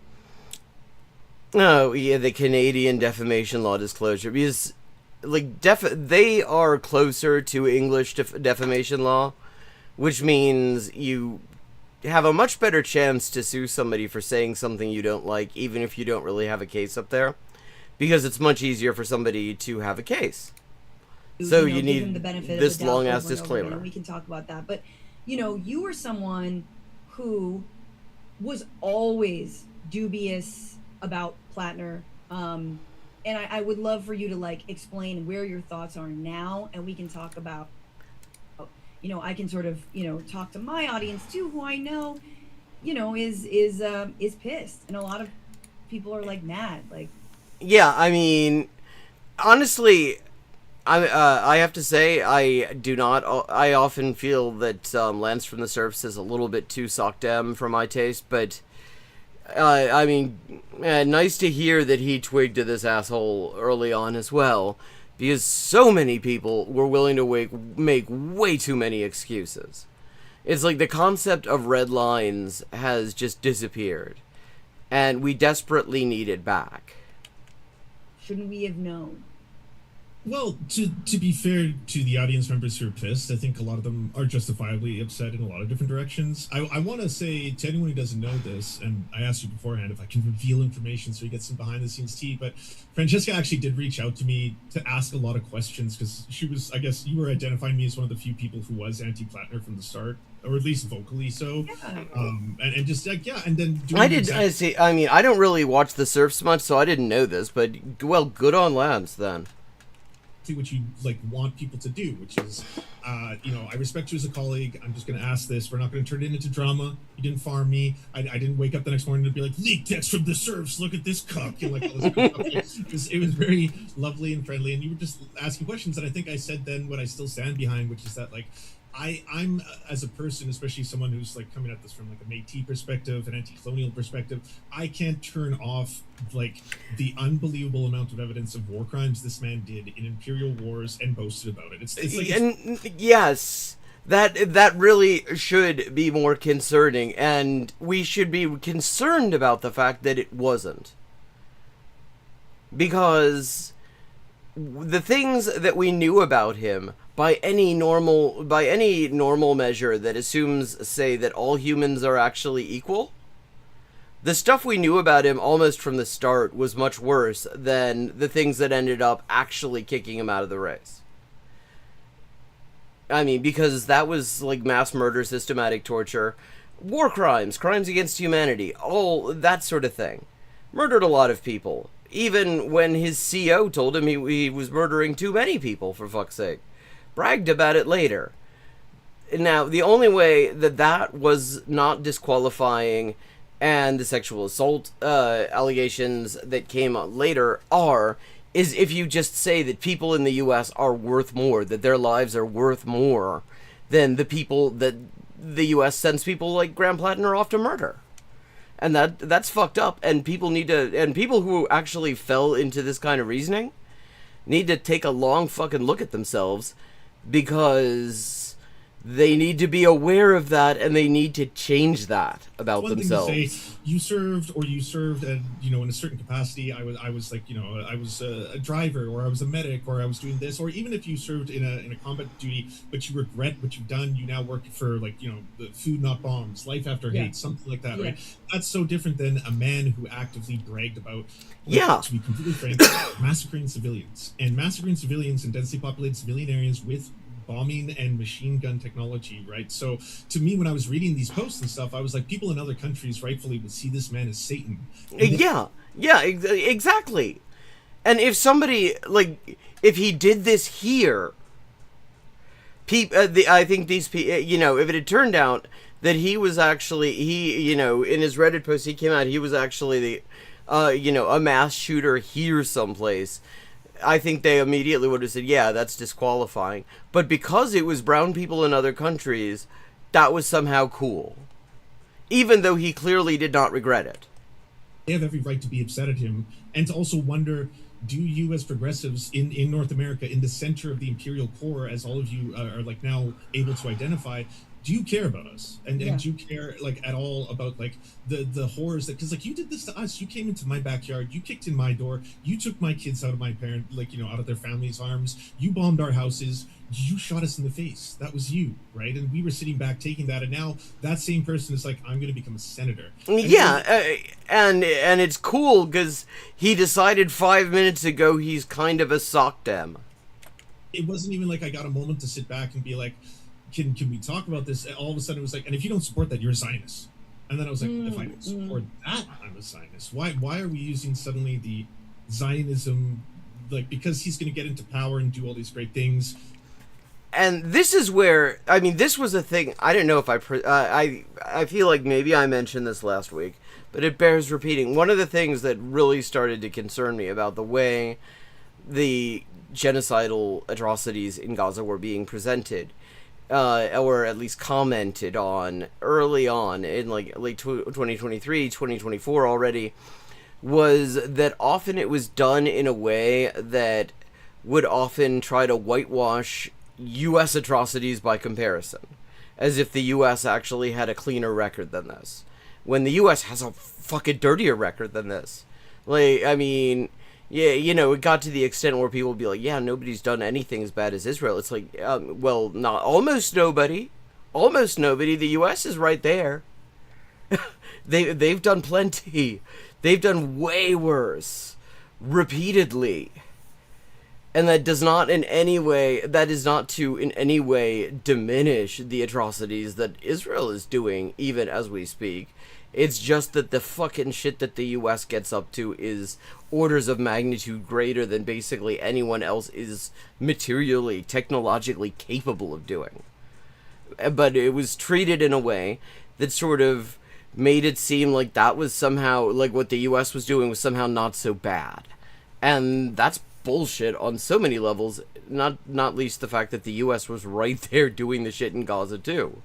Oh yeah, the Canadian defamation law disclosure, because like they are closer to English defamation law, which means you have a much better chance to sue somebody for saying something you don't like, even if you don't really have a case up there, because it's much easier for somebody to have a case. So you need this long-ass disclaimer. We can talk about that. But, you know, you were someone who was always dubious about Plattner. And I would love for you to, like, explain where your thoughts are now. And we can talk about, you know, I can sort of, you know, talk to my audience, too, who I know, you know, is pissed. And a lot of people are, like, mad. Like, yeah, I mean, honestly, I have to say, I often feel that Lance from the Surfs is a little bit too sock-dem for my taste, but, I mean, nice to hear that he twigged to this asshole early on as well, because so many people were willing to make way too many excuses. It's like the concept of red lines has just disappeared, and we desperately need it back. Shouldn't we have known? Well, to be fair to the audience members who are pissed, I think a lot of them are justifiably upset in a lot of different directions. I want to say to anyone who doesn't know this, and I asked you beforehand if I can reveal information so you get some behind-the-scenes tea, but Francesca actually did reach out to me to ask a lot of questions, because she was, I guess, you were identifying me as one of the few people who was anti-Plattner from the start, or at least vocally so. Yeah. And just like, yeah, and then doing I mean, I don't really watch the Surfs much, so I didn't know this, but, well, good on Lance, then. What you like want people to do, which is, you know, I respect you as a colleague. I'm just going to ask this. We're not going to turn it into drama. You didn't farm me. I didn't wake up the next morning and be like, leak text from the Surfs. Look at this cuck. You know, like all this kind of stuff. It was very lovely and friendly, and you were just asking questions. And I think I said then what I still stand behind, which is that, like, I'm as a person, especially someone who's like coming at this from like a Métis perspective, an anti-colonial perspective, I can't turn off like the unbelievable amount of evidence of war crimes this man did in imperial wars and boasted about it. It's like and yes, that really should be more concerning, and we should be concerned about the fact that it wasn't, because the things that we knew about him by any normal measure that assumes, say, that all humans are actually equal, the stuff we knew about him almost from the start was much worse than the things that ended up actually kicking him out of the race. I mean, because that was like mass murder, systematic torture, war crimes, crimes against humanity, all that sort of thing. Murdered a lot of people. Even when his CO told him he was murdering too many people, for fuck's sake. Bragged about it later. Now, the only way that was not disqualifying, and the sexual assault allegations that came later is if you just say that people in the U.S. are worth more, that their lives are worth more than the people that the U.S. sends people like Graham Plattner off to murder. And that's fucked up, and people who actually fell into this kind of reasoning need to take a long fucking look at themselves, because they need to be aware of that, and they need to change that about themselves. Thing to say, you served, and in a certain capacity. I was like, I was a driver, or I was a medic, or I was doing this, or even if you served in a combat duty, but you regret what you've done, you now work for the Food Not Bombs, Life After Hate, something like that, right? That's so different than a man who actively bragged about, to be completely frank, massacring civilians in densely populated civilian areas with bombing and machine gun technology, right? So to me, when I was reading these posts and stuff, I was like, people in other countries rightfully would see this man as Satan. Exactly. And if somebody, if he did this here, I think these people, if it had turned out that he was actually, in his Reddit post, he came out, he was actually a mass shooter here someplace, I think they immediately would have said, yeah, that's disqualifying. But because it was brown people in other countries, that was somehow cool. Even though he clearly did not regret it. They have every right to be upset at him, and to also wonder, do you as progressives in North America, in the center of the imperial core, as all of you are now able to identify, do you care about us? And do you care at all about the horrors that, because you did this to us, you came into my backyard, you kicked in my door, you took my kids out of my parent, out of their family's arms, you bombed our houses, you shot us in the face. That was you, right? And we were sitting back taking that, and now that same person is like, I'm going to become a senator. And it's cool because he decided 5 minutes ago he's kind of a sock dem. It wasn't even like I got a moment to sit back and be like, can we talk about this? All of a sudden it was like, and if you don't support that, you're a Zionist. And then I was like, if I don't support that, I'm a Zionist. Why are we using suddenly the Zionism, because he's going to get into power and do all these great things? And this is where, this was a thing, I don't know if I feel like maybe I mentioned this last week, but it bears repeating. One of the things that really started to concern me about the way the genocidal atrocities in Gaza were being presented, or at least commented on early on in late 2023, 2024 already, was that often it was done in a way that would often try to whitewash U.S. atrocities by comparison, as if the U.S. actually had a cleaner record than this, when the U.S. has a fucking dirtier record than this. It got to the extent where people would be like, yeah, nobody's done anything as bad as Israel. It's like, well, not almost nobody. Almost nobody. The U.S. is right there. They've done plenty. They've done way worse. Repeatedly. And that does not in any way, that is not to in any way diminish the atrocities that Israel is doing, even as we speak. It's just that the fucking shit that the U.S. gets up to is orders of magnitude greater than basically anyone else is materially, technologically capable of doing. But it was treated in a way that sort of made it seem like that was somehow, like what the U.S. was doing was somehow not so bad. And that's bullshit on so many levels, not least the fact that the U.S. was right there doing the shit in Gaza too.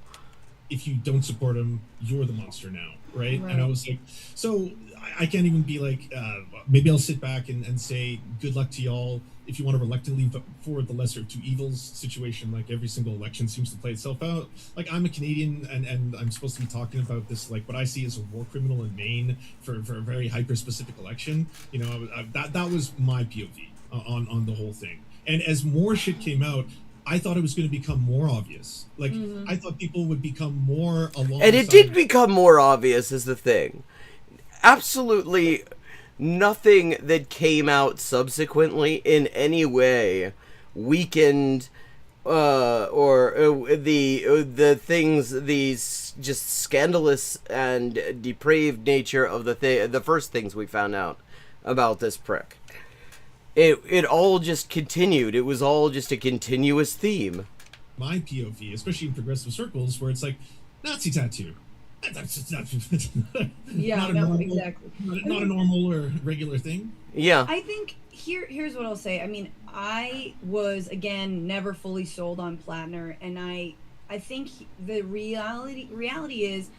If you don't support him, you're the monster now, right? And I was like, so I can't even be like, maybe I'll sit back and say, good luck to y'all. If you want to reluctantly vote for the lesser of two evils situation, like every single election seems to play itself out. Like, I'm a Canadian and I'm supposed to be talking about this, like what I see as a war criminal in Maine for a very hyper-specific election. You know, that was my POV on the whole thing. And as more shit came out, I thought it was going to become more obvious. Like, I thought people would become more along. And it did become more obvious, is the thing. Absolutely nothing that came out subsequently in any way weakened the things, these just scandalous and depraved nature of the first things we found out about this prick. It all just continued. It was all just a continuous theme. My POV, especially in progressive circles, where it's like, Nazi tattoo. Yeah, exactly. Not a normal or regular thing. Yeah. I think here's what I'll say. I mean, I was, again, never fully sold on Plattner, and I think the reality is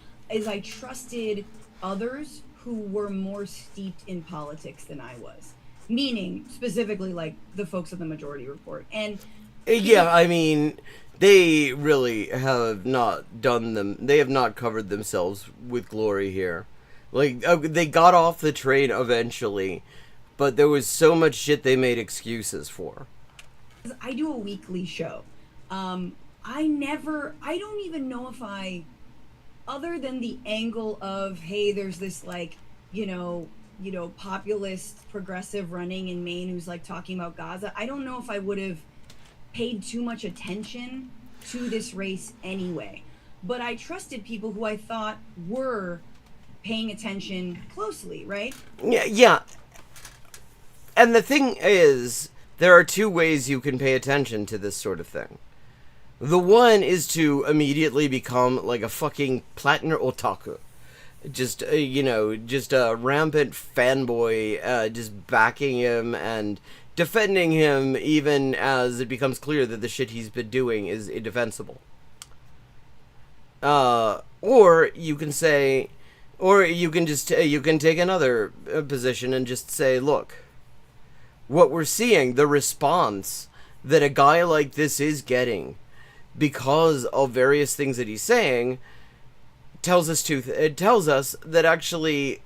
I trusted others who were more steeped in politics than I was. Meaning, specifically, like, the folks at the Majority Report. And yeah, I mean, they really have not they have not covered themselves with glory here. Like, they got off the train eventually, but there was so much shit they made excuses for. I do a weekly show. I don't even know if other than the angle of, hey, there's this, like, you know, populist progressive running in Maine who's like talking about Gaza. I don't know if I would have paid too much attention to this race anyway, but I trusted people who I thought were paying attention closely, right? Yeah. And the thing is, there are two ways you can pay attention to this sort of thing. The one is to immediately become like a fucking Plattner otaku. Just, just a rampant fanboy, just backing him and defending him even as it becomes clear that the shit he's been doing is indefensible. Or you can say, or you can just, you can take another position and just say, look, what we're seeing, the response that a guy like this is getting because of various things that he's saying, tells us that actually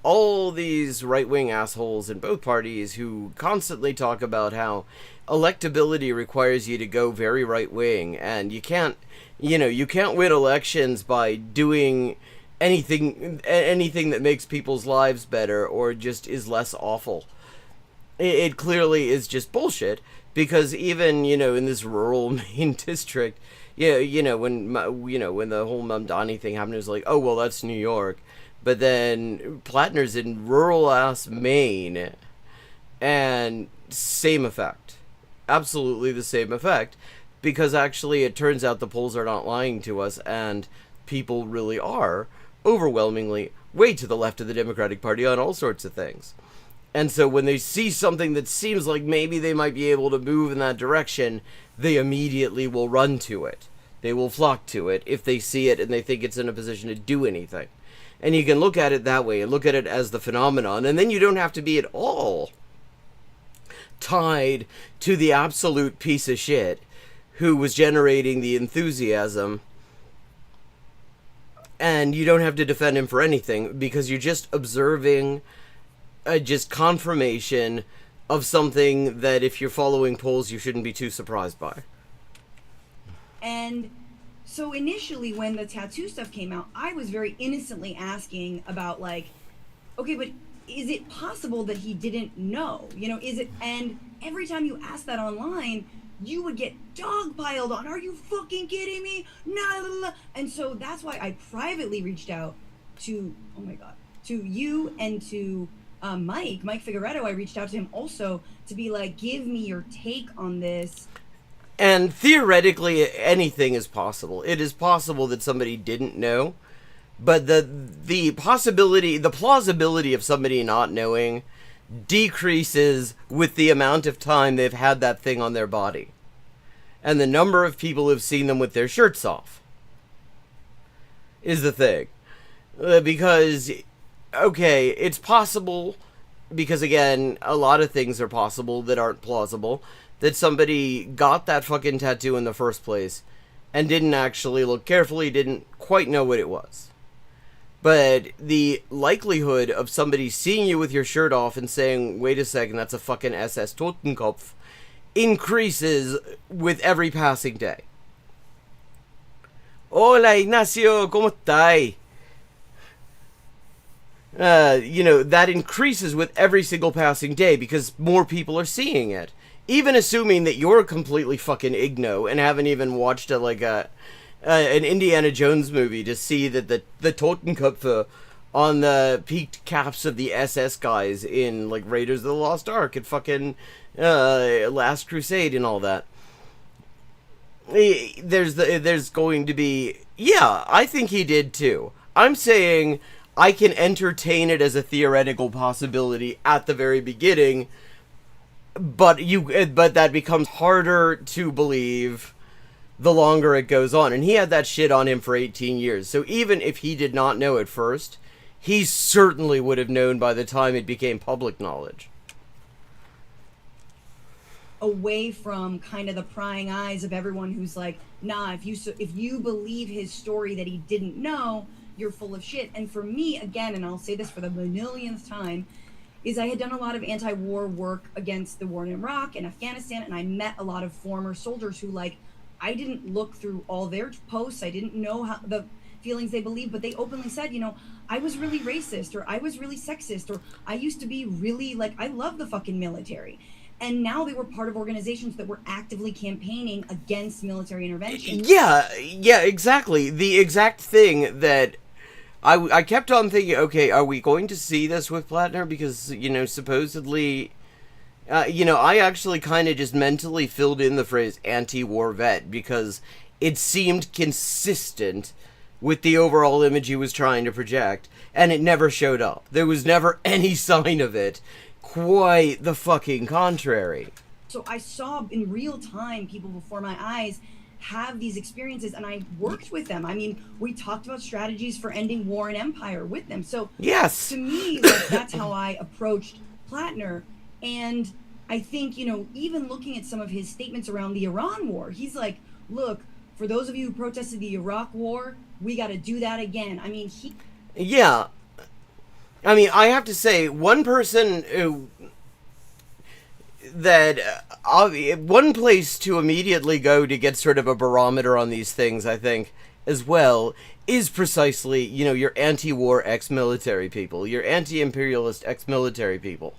all these right-wing assholes in both parties who constantly talk about how electability requires you to go very right-wing and you can't win elections by doing anything that makes people's lives better or just is less awful. It clearly is just bullshit, because even, in this rural Maine district, when the whole Mamdani thing happened, it was like, oh, well, that's New York. But then Plattner's in rural-ass Maine, and same effect. Absolutely the same effect, because actually it turns out the polls are not lying to us, and people really are overwhelmingly way to the left of the Democratic Party on all sorts of things. And so when they see something that seems like maybe they might be able to move in that direction, they immediately will run to it. They will flock to it if they see it and they think it's in a position to do anything. And you can look at it that way and look at it as the phenomenon, and then you don't have to be at all tied to the absolute piece of shit who was generating the enthusiasm, and you don't have to defend him for anything, because you're just observing just confirmation of something that, if you're following polls, you shouldn't be too surprised by. And so initially when the tattoo stuff came out, I was very innocently asking about, like, okay, but is it possible that he didn't know? Is it? And every time you ask that online, you would get dogpiled on. Are you fucking kidding me? No. And so that's why I privately reached out to, to you and to Mike Figueredo. I reached out to him also to be like, give me your take on this. And theoretically, anything is possible. It is possible that somebody didn't know, but the plausibility of somebody not knowing decreases with the amount of time they've had that thing on their body. And the number of people who've seen them with their shirts off is the thing. Because, okay, it's possible, because again, a lot of things are possible that aren't plausible, that somebody got that fucking tattoo in the first place and didn't actually look carefully, didn't quite know what it was. But the likelihood of somebody seeing you with your shirt off and saying, wait a second, that's a fucking SS Totenkopf, increases with every passing day. Hola, Ignacio, ¿cómo estás? That increases with every single passing day because more people are seeing it. Even assuming that you're completely fucking igno and haven't even watched an Indiana Jones movie to see that the Totenkopf on the peaked caps of the SS guys in like Raiders of the Lost Ark and fucking Last Crusade and all that. There's going to be, yeah, I think he did too. I'm saying I can entertain it as a theoretical possibility at the very beginning, but that becomes harder to believe the longer it goes on. And he had that shit on him for 18 years. So even if he did not know at first, he certainly would have known by the time it became public knowledge. Away from kind of the prying eyes of everyone who's like, nah, if you believe his story that he didn't know, you're full of shit. And for me, again, and I'll say this for the millionth time, is I had done a lot of anti-war work against the war in Iraq and Afghanistan, and I met a lot of former soldiers who, like, I didn't look through all their posts, I didn't know how the feelings they believed, but they openly said, I was really racist, or I was really sexist, or I used to be really, like, I love the fucking military. And now they were part of organizations that were actively campaigning against military intervention. Yeah, exactly. The exact thing that I kept on thinking, okay, are we going to see this with Plattner? Because, supposedly, I actually kind of just mentally filled in the phrase anti-war vet because it seemed consistent with the overall image he was trying to project, and it never showed up. There was never any sign of it. Quite the fucking contrary. So I saw in real time people before my eyes have these experiences, and I worked with them. I mean, we talked about strategies for ending war and empire with them. So yes, to me, like, that's how I approached Plattner. And I think, even looking at some of his statements around the Iran war, he's like, look, for those of you who protested the Iraq war, we got to do that again. I mean, yeah. I mean, I have to say, one person one place to immediately go to get sort of a barometer on these things, I think, as well, is precisely, your anti-war ex-military people, your anti-imperialist ex-military people.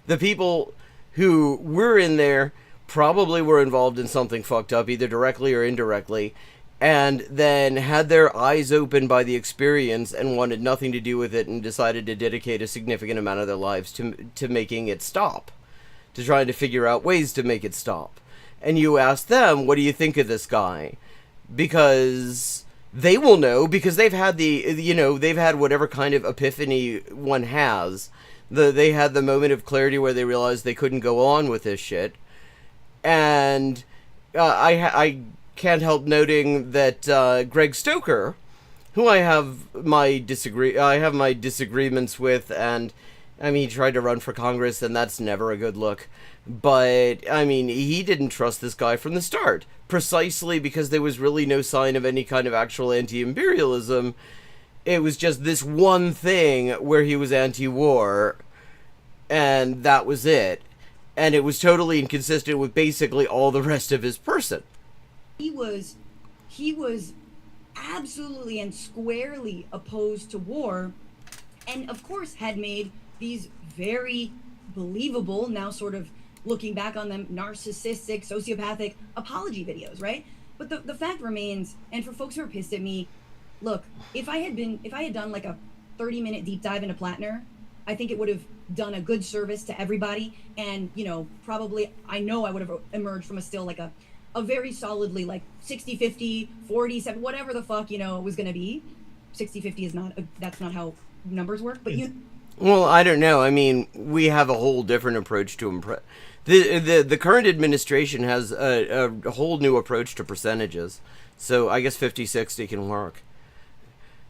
The people who were in there probably were involved in something fucked up, either directly or indirectly, and then had their eyes opened by the experience and wanted nothing to do with it and decided to dedicate a significant amount of their lives to making it stop, to trying to figure out ways to make it stop. And you ask them, what do you think of this guy? Because they will know, because they've had they've had whatever kind of epiphany one has. They had the moment of clarity where they realized they couldn't go on with this shit. And I can't help noting that Greg Stoker, who I have my disagreements with, and I mean, he tried to run for Congress, and that's never a good look. But I mean, he didn't trust this guy from the start, precisely because there was really no sign of any kind of actual anti-imperialism. It was just this one thing where he was anti-war, and that was it. And it was totally inconsistent with basically all the rest of his person. He was absolutely and squarely opposed to war, and of course had made these very believable, now sort of looking back on them, narcissistic, sociopathic apology videos, right? But the fact remains, and for folks who are pissed at me, look, if I had done like a 30-minute deep dive into Plattner, I think it would have done a good service to everybody, and probably I would have emerged from a still like a very solidly like 60-50, 40-70, whatever the fuck it was gonna be. 60-50 is not that's not how numbers work, but Well, I don't know. I mean, we have a whole different approach to the current administration has a whole new approach to percentages. So I guess 50-60 can work.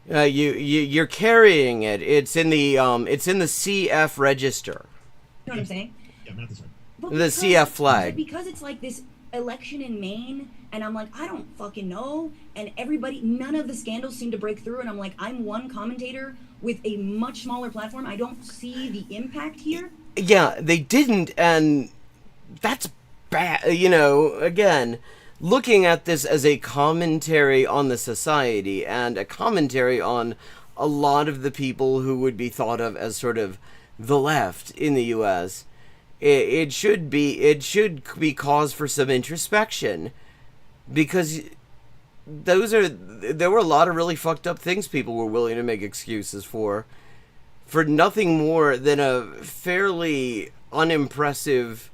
You're carrying it. It's in the CF register. You know what I'm saying? Yeah, math is right. But The CF flag. Because it's like this election in Maine, and I'm like, I don't fucking know. And none of the scandals seem to break through. And I'm like, I'm one commentator with a much smaller platform. I don't see the impact here. Yeah, they didn't, and that's bad. You know, again, looking at this as a commentary on the society and a commentary on a lot of the people who would be thought of as sort of the left in the U.S., it should be cause for some introspection, because there were a lot of really fucked up things people were willing to make excuses for nothing more than a fairly unimpressive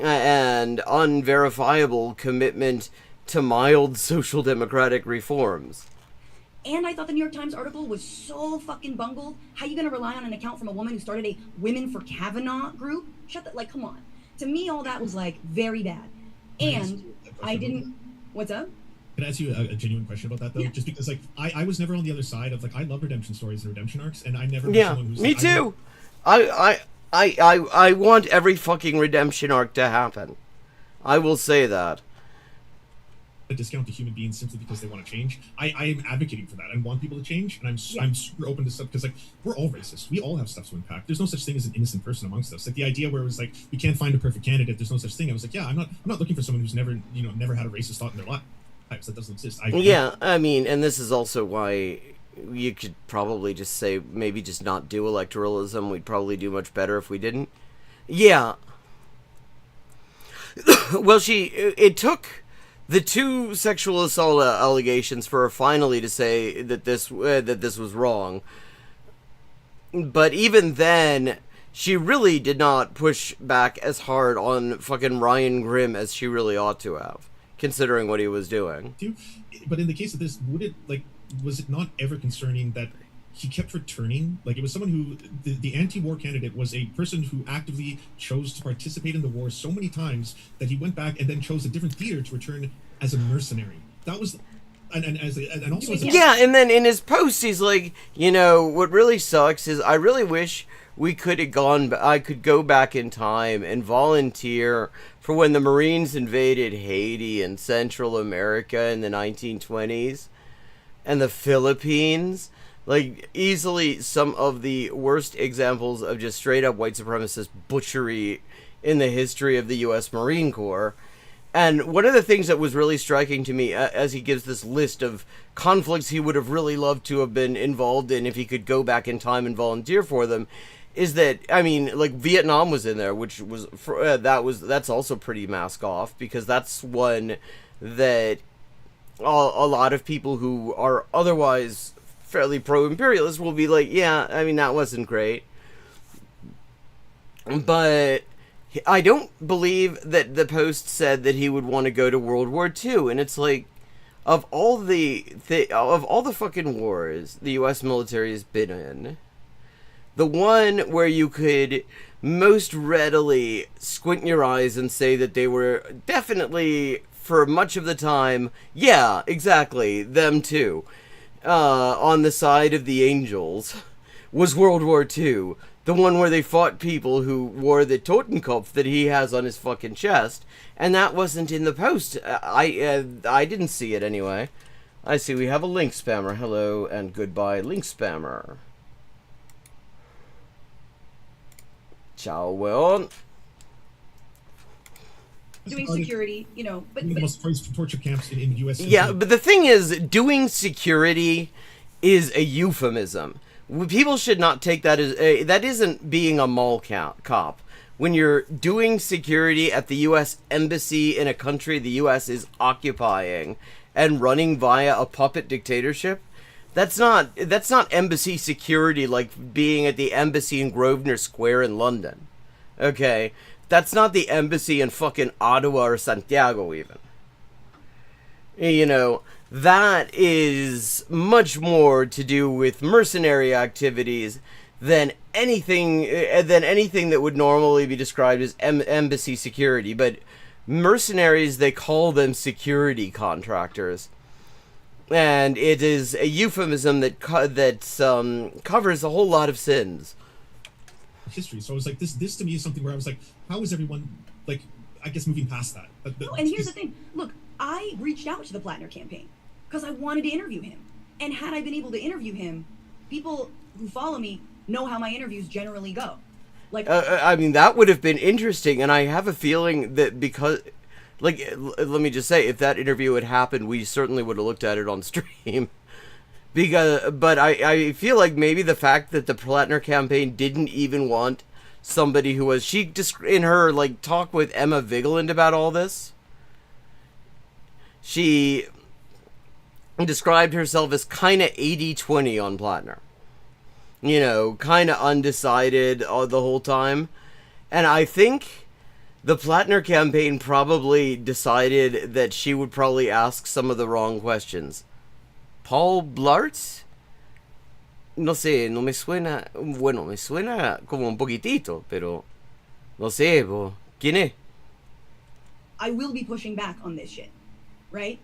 and unverifiable commitment to mild social democratic reforms. And I thought the New York Times article was so fucking bungled. How you gonna rely on an account from a woman who started a Women for Kavanaugh group? Come on. To me, all that was like very bad. And I didn't. What's up? Can I ask you a genuine question about that though? Yeah. Just because like I was never on the other side of like, I love redemption stories and redemption arcs, and I never Yeah, someone who's me like, too. I want every fucking redemption arc to happen. I will say that. A discount to human beings simply because they want to change. I am advocating for that. I want people to change, and I'm super open to stuff, because like, we're all racist. We all have stuff to impact. There's no such thing as an innocent person amongst us. Like the idea where it was like, we can't find a perfect candidate, there's no such thing. I was like, yeah, I'm not looking for someone who's never had a racist thought in their life. That doesn't exist. I mean, and this is also why you could probably just say, maybe just not do electoralism. We'd probably do much better if we didn't. Yeah. Well, it took the 2 sexual assault allegations for her finally to say that this was wrong. But even then, she really did not push back as hard on fucking Ryan Grimm as she really ought to have, considering what he was doing. But in the case of this, was it not ever concerning that he kept returning? Like, it was someone who, the anti-war candidate was a person who actively chose to participate in the war so many times that he went back and then chose a different theater to return as a mercenary. That was, and also as a, yeah, and then in his post, he's like, what really sucks is I really wish I could go back in time and volunteer for when the Marines invaded Haiti and Central America in the 1920s and the Philippines. Like, easily some of the worst examples of just straight up white supremacist butchery in the history of the U.S. Marine Corps. And one of the things that was really striking to me as he gives this list of conflicts he would have really loved to have been involved in if he could go back in time and volunteer for them, is that, I mean, like, Vietnam was in there, which was, that's also pretty mask off, because that's one that a lot of people who are otherwise fairly pro-imperialist will be like, yeah, I mean, that wasn't great. But I don't believe that the Post said that he would want to go to World War II, and it's like, of all the fucking wars the U.S. military has been in, the one where you could most readily squint your eyes and say that they were definitely, for much of the time, yeah, exactly, them too, on the side of the angels, was World War II. The one where they fought people who wore the Totenkopf that he has on his fucking chest, and that wasn't in the Post. I didn't see it anyway. I see we have a link spammer. Hello and goodbye, link spammer. Ciao, Will. Doing security, but the most praised torture camps in U.S. Yeah, but the thing is, doing security is a euphemism. People should not take that as that isn't being a mall cop. When you're doing security at the U.S. embassy in a country the U.S. is occupying and running via a puppet dictatorship, that's not embassy security like being at the embassy in Grosvenor Square in London. Okay, that's not the embassy in fucking Ottawa or Santiago even. That is much more to do with mercenary activities than anything that would normally be described as embassy security. But mercenaries, they call them security contractors, and it is a euphemism that covers a whole lot of sins. History. So I was like, this to me is something where I was like, how is everyone, like, I guess moving past that? No, and here's the thing. Look, I reached out to the Plattner campaign because I wanted to interview him. And had I been able to interview him, people who follow me know how my interviews generally go. Like, I mean, that would have been interesting, and I have a feeling that because, like, let me just say, if that interview had happened, we certainly would have looked at it on stream. But I feel like maybe the fact that the Plattner campaign didn't even want somebody who was, she just, in her, like, talk with Emma Vigeland about all this, she described herself as kind of 80-20 on Plattner. You know, kind of undecided the whole time. And I think the Plattner campaign probably decided that she would probably ask some of the wrong questions. Paul Blart? No sé, no me suena... Bueno, me suena como un poquitito, pero... No sé, ¿quién es? I will be pushing back on this shit, right?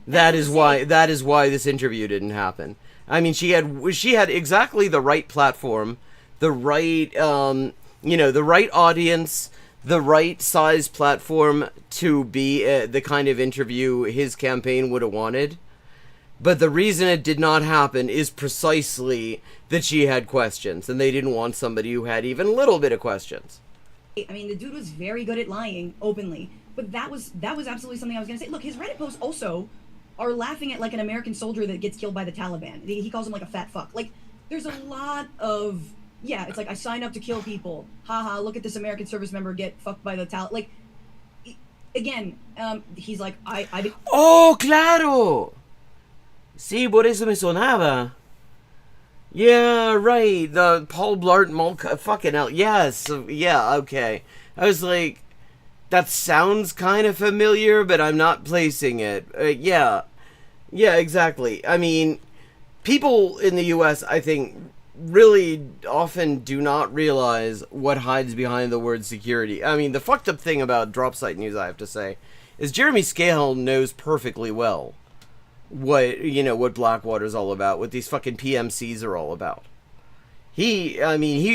That is why this interview didn't happen. I mean, she had exactly the right platform, the right, the right audience, the right size platform to be the kind of interview his campaign would have wanted. But the reason it did not happen is precisely that she had questions, and they didn't want somebody who had even a little bit of questions. I mean, the dude was very good at lying openly, but that was absolutely something I was going to say. Look, his Reddit posts also are laughing at, like, an American soldier that gets killed by the Taliban. He calls him, like, a fat fuck. Like, there's a lot of, yeah, it's like, I signed up to kill people. Haha, look at this American service member get fucked by the Taliban. Like, again, he's like, I ¡Oh, claro! Sí, por eso me sonaba. Yeah, right. The Paul Blart fucking hell. Yes. Yeah, okay. I was like, that sounds kind of familiar, but I'm not placing it. Yeah. Yeah, exactly. I mean, people in the U.S., I think, really often do not realize what hides behind the word security. I mean, the fucked up thing about drop site news, I have to say, is Jeremy Scahill knows perfectly well what Blackwater's all about, what these fucking PMCs are all about. He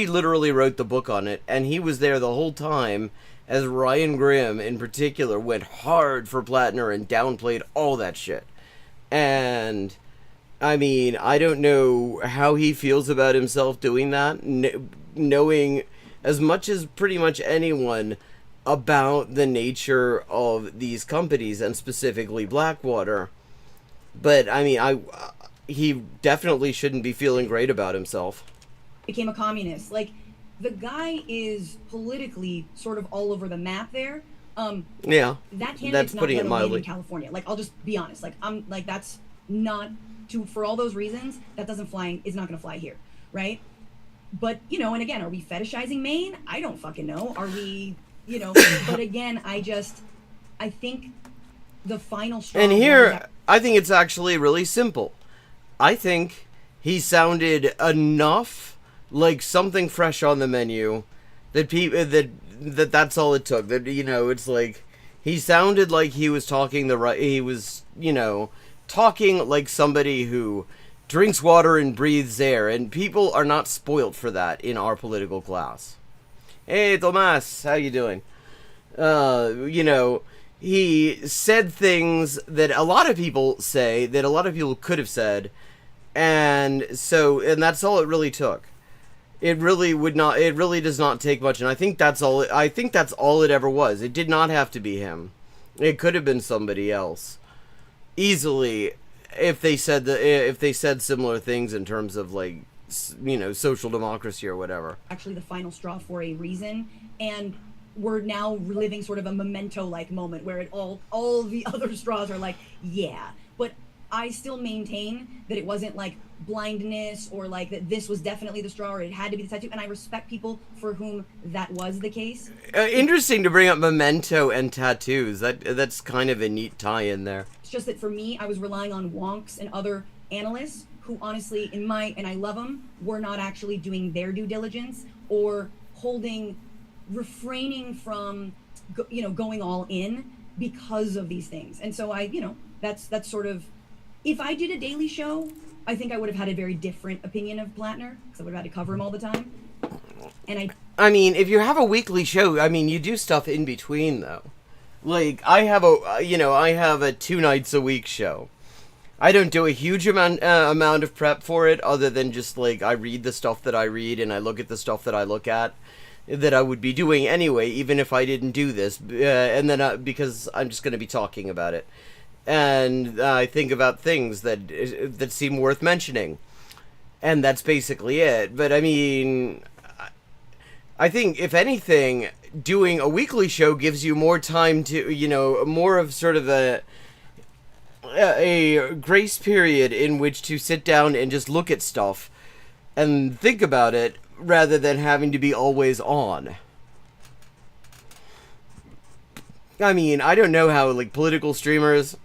literally wrote the book on it, and he was there the whole time as Ryan Grimm, in particular, went hard for Plattner and downplayed all that shit. And, I mean, I don't know how he feels about himself doing that, knowing as much as pretty much anyone about the nature of these companies, and specifically Blackwater. But, I mean, he definitely shouldn't be feeling great about himself. Became a communist. Like, the guy is politically sort of all over the map there. Yeah, that candidate's that's not putting going it to win mildly. in California. Like, I'll just be honest. Like, that's not for all those reasons. That is not going to fly here, right? But and again, are we fetishizing Maine? I don't fucking know. Are we? But again, I think the final straw. And here, I think it's actually really simple. I think he sounded enough like something fresh on the menu that that's all it took. That it's like he sounded like he was talking talking like somebody who drinks water and breathes air, and people are not spoilt for that in our political class. Hey, Tomas, how you doing? He said things that a lot of people say, that a lot of people could have said, and that's all it really took. It really does not take much, and I think that's all it ever was. It did not have to be him. It could have been somebody else. Easily, if they said similar things in terms of, like, social democracy or whatever. Actually the final straw for a reason, and we're now reliving sort of a memento-like moment where all the other straws are like, yeah. But I still maintain that it wasn't like blindness or like that this was definitely the straw or it had to be the tattoo, and I respect people for whom that was the case. Interesting to bring up memento and tattoos. That's kind of a neat tie in there. It's just that for me, I was relying on wonks and other analysts who honestly, and I love them, were not actually doing their due diligence or refraining from, going all in because of these things. And so that's sort of, if I did a daily show, I think I would have had a very different opinion of Plattner, because I would have had to cover him all the time. And I mean, if you have a weekly show, I mean, you do stuff in between, though. Like, I have a 2 nights a week show. I don't do a huge amount of prep for it, other than just, like, I read the stuff that I read, and I look at the stuff that I look at, that I would be doing anyway, even if I didn't do this, and then, because I'm just going to be talking about it. And I think about things that seem worth mentioning. And that's basically it. But, I mean, I think, if anything, doing a weekly show gives you more time to, more of sort of a grace period in which to sit down and just look at stuff and think about it, rather than having to be always on. I mean, I don't know how, like, political streamers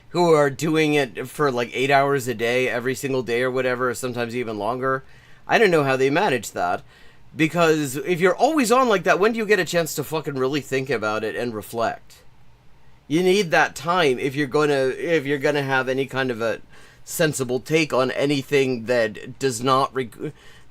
who are doing it for, like, 8 hours a day, every single day or whatever, or sometimes even longer, I don't know how they manage that. Because if you're always on like that, when do you get a chance to fucking really think about it and reflect? You need that time if you're gonna have any kind of a sensible take on anything that does not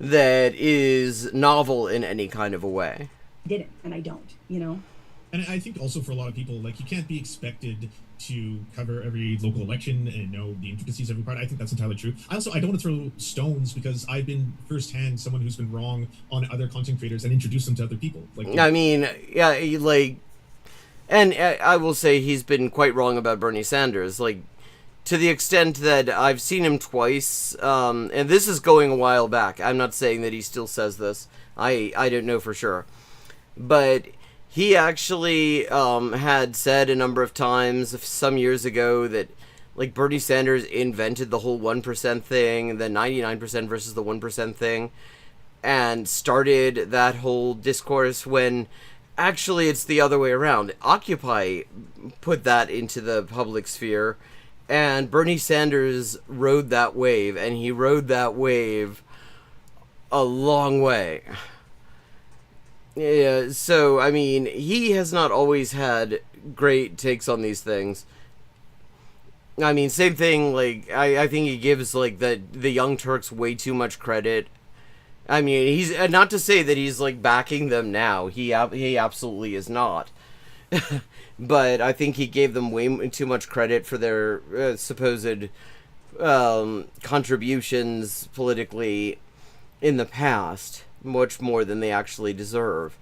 that is novel in any kind of a way. I didn't, and I don't, And I think also for a lot of people, like, you can't be expected to cover every local election and know the intricacies of every part. I think that's entirely true. I don't want to throw stones, because I've been firsthand someone who's been wrong on other content creators and introduced them to other people. Like, I mean, yeah, like, and I will say he's been quite wrong about Bernie Sanders, like, to the extent that I've seen him twice, and this is going a while back. I'm not saying that he still says this. I don't know for sure. But he actually had said a number of times some years ago that, like, Bernie Sanders invented the whole 1% thing, the 99% versus the 1% thing, and started that whole discourse when actually it's the other way around. Occupy put that into the public sphere, and Bernie Sanders rode that wave, and he rode that wave a long way. Yeah, so, I mean, he has not always had great takes on these things. I mean, same thing, like, I think he gives, like, the Young Turks way too much credit. I mean, he's, not to say that he's, like, backing them now. He absolutely is not. But I think he gave them way too much credit for their supposed contributions politically in the past. Much more than they actually deserve.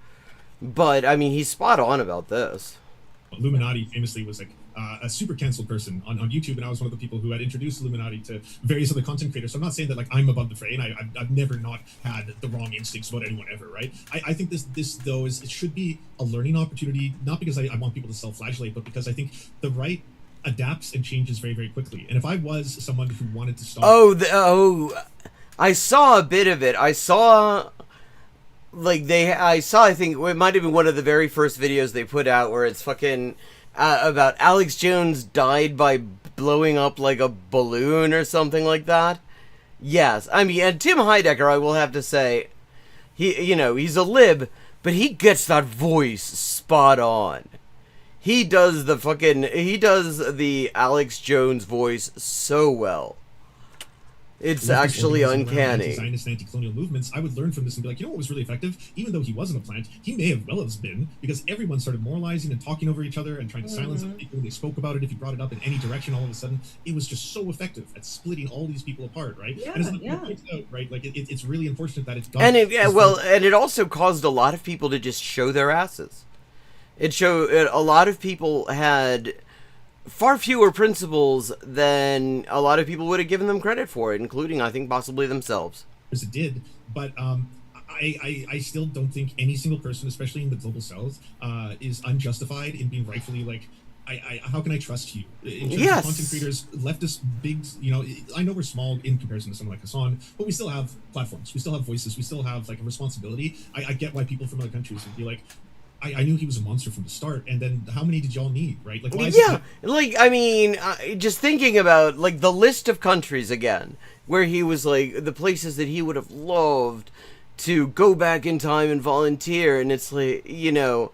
But, I mean, he's spot on about this. Illuminati famously was like a super canceled person on YouTube, and I was one of the people who had introduced Illuminati to various other content creators. So I'm not saying that, like, I'm above the fray, and I've never not had the wrong instincts about anyone ever, right? I think this though, it should be a learning opportunity, not because I want people to self-flagellate, but because I think the right adapts and changes very, very quickly. And if I was someone who wanted to stop... I saw a bit of it. I saw... I think it might have been one of the very first videos they put out where it's fucking about Alex Jones died by blowing up like a balloon or something like that. Yes, I mean, and Tim Heidecker, I will have to say, he's a lib, but he gets that voice spot on. He does the Alex Jones voice so well. It's actually uncanny. Zionist and anti-colonial movements, I would learn from this and be like, what was really effective? Even though he wasn't a plant, he may have well have been, because everyone started moralizing and talking over each other and trying to silence other people when they spoke about it. If you brought it up in any direction, all of a sudden, it was just so effective at splitting all these people apart, right? Yeah, and as yeah. points out, right, like it's really unfortunate that it's done. And it also caused a lot of people to just show their asses. A lot of people had far fewer principles than a lot of people would have given them credit for it, including, I think, possibly themselves. As it did, but I still don't think any single person, especially in the global south, is unjustified in being rightfully like, how can I trust you? In terms of content creators, leftist big, I know we're small in comparison to someone like Hassan, but we still have platforms, we still have voices, we still have like a responsibility. I get why people from other countries would be like, I knew he was a monster from the start, and then how many did y'all need, right? Like, why is Yeah, it like, I mean, just thinking about, like, the list of countries again, where he was, like, the places that he would have loved to go back in time and volunteer, and it's like, you know,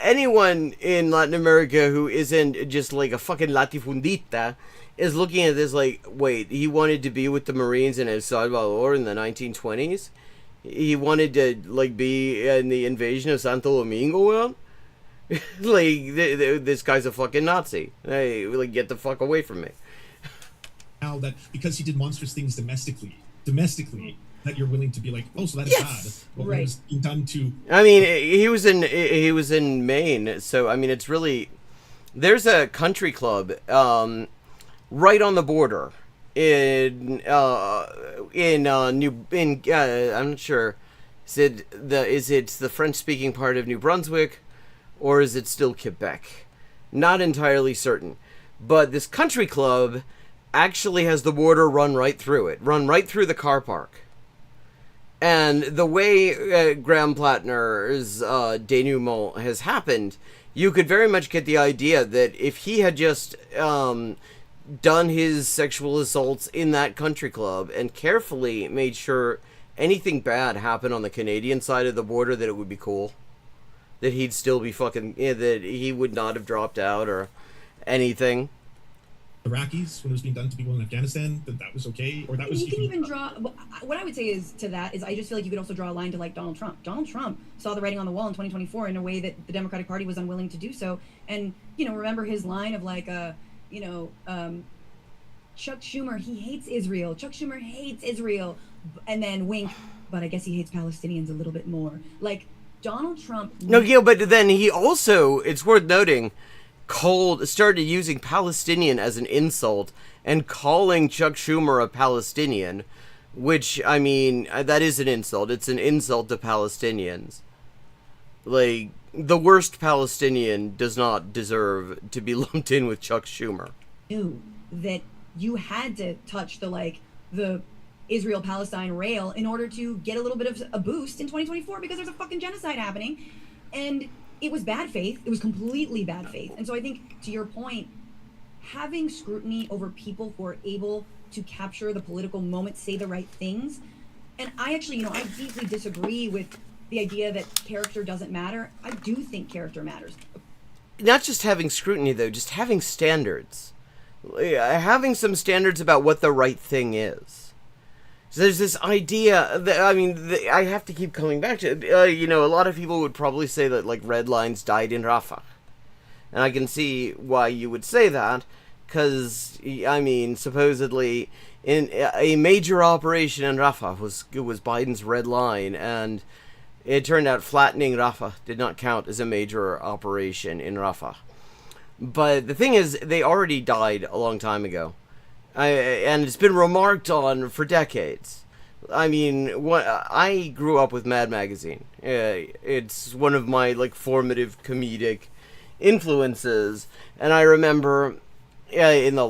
anyone in Latin America who isn't just, like, a fucking latifundita is looking at this like, wait, he wanted to be with the Marines in El Salvador in the 1920s? He wanted to, like, be in the invasion of Santo Domingo, well? Like, this guy's a fucking Nazi. Hey, like, get the fuck away from me. now that because he did monstrous things domestically, that you're willing to be like, oh, so that is bad. What was being done to? I mean, he was in Maine, so I mean, it's really there's a country club right on the border in I'm not sure. Is it the French speaking part of New Brunswick, or is it still Quebec? Not entirely certain. But this country club actually has the border run right through the car park. And the way Graham Plattner's denouement has happened, you could very much get the idea that if he had just done his sexual assaults in that country club and carefully made sure anything bad happened on the Canadian side of the border, that it would be cool. That he'd still be fucking... that he would not have dropped out or anything. Iraqis, when it was being done to people in Afghanistan, that was okay? Or that was... You can even draw... What I would say is to that is I just feel like you could also draw a line to, like, Donald Trump. Donald Trump saw the writing on the wall in 2024 in a way that the Democratic Party was unwilling to do so. And, you know, remember his line of, like, Chuck Schumer, he hates Israel. Chuck Schumer hates Israel. And then wink, but I guess he hates Palestinians a little bit more. Like, Donald Trump... No, yeah, but then he also, it's worth noting, started using Palestinian as an insult and calling Chuck Schumer a Palestinian, which, I mean, that is an insult. It's an insult to Palestinians. Like, the worst Palestinian does not deserve to be lumped in with Chuck Schumer. Knew that you had to touch the Israel-Palestine rail in order to get a little bit of a boost in 2024 because there's a fucking genocide happening. And it was bad faith. It was completely bad faith. And so I think, to your point, having scrutiny over people who are able to capture the political moment, say the right things. And I actually, I deeply disagree with the idea that character doesn't matter. I do think character matters. Not just having scrutiny, though, just having standards. Having some standards about what the right thing is. So there's this idea that, I mean, I have to keep coming back to it. A lot of people would probably say that, like, red lines died in Rafah. And I can see why you would say that, because, I mean, supposedly, in a major operation in Rafah was Biden's red line, and it turned out flattening Rafah did not count as a major operation in Rafah. But the thing is, they already died a long time ago. And it's been remarked on for decades. I mean, I grew up with Mad Magazine. It's one of my, like, formative comedic influences. And I remember in the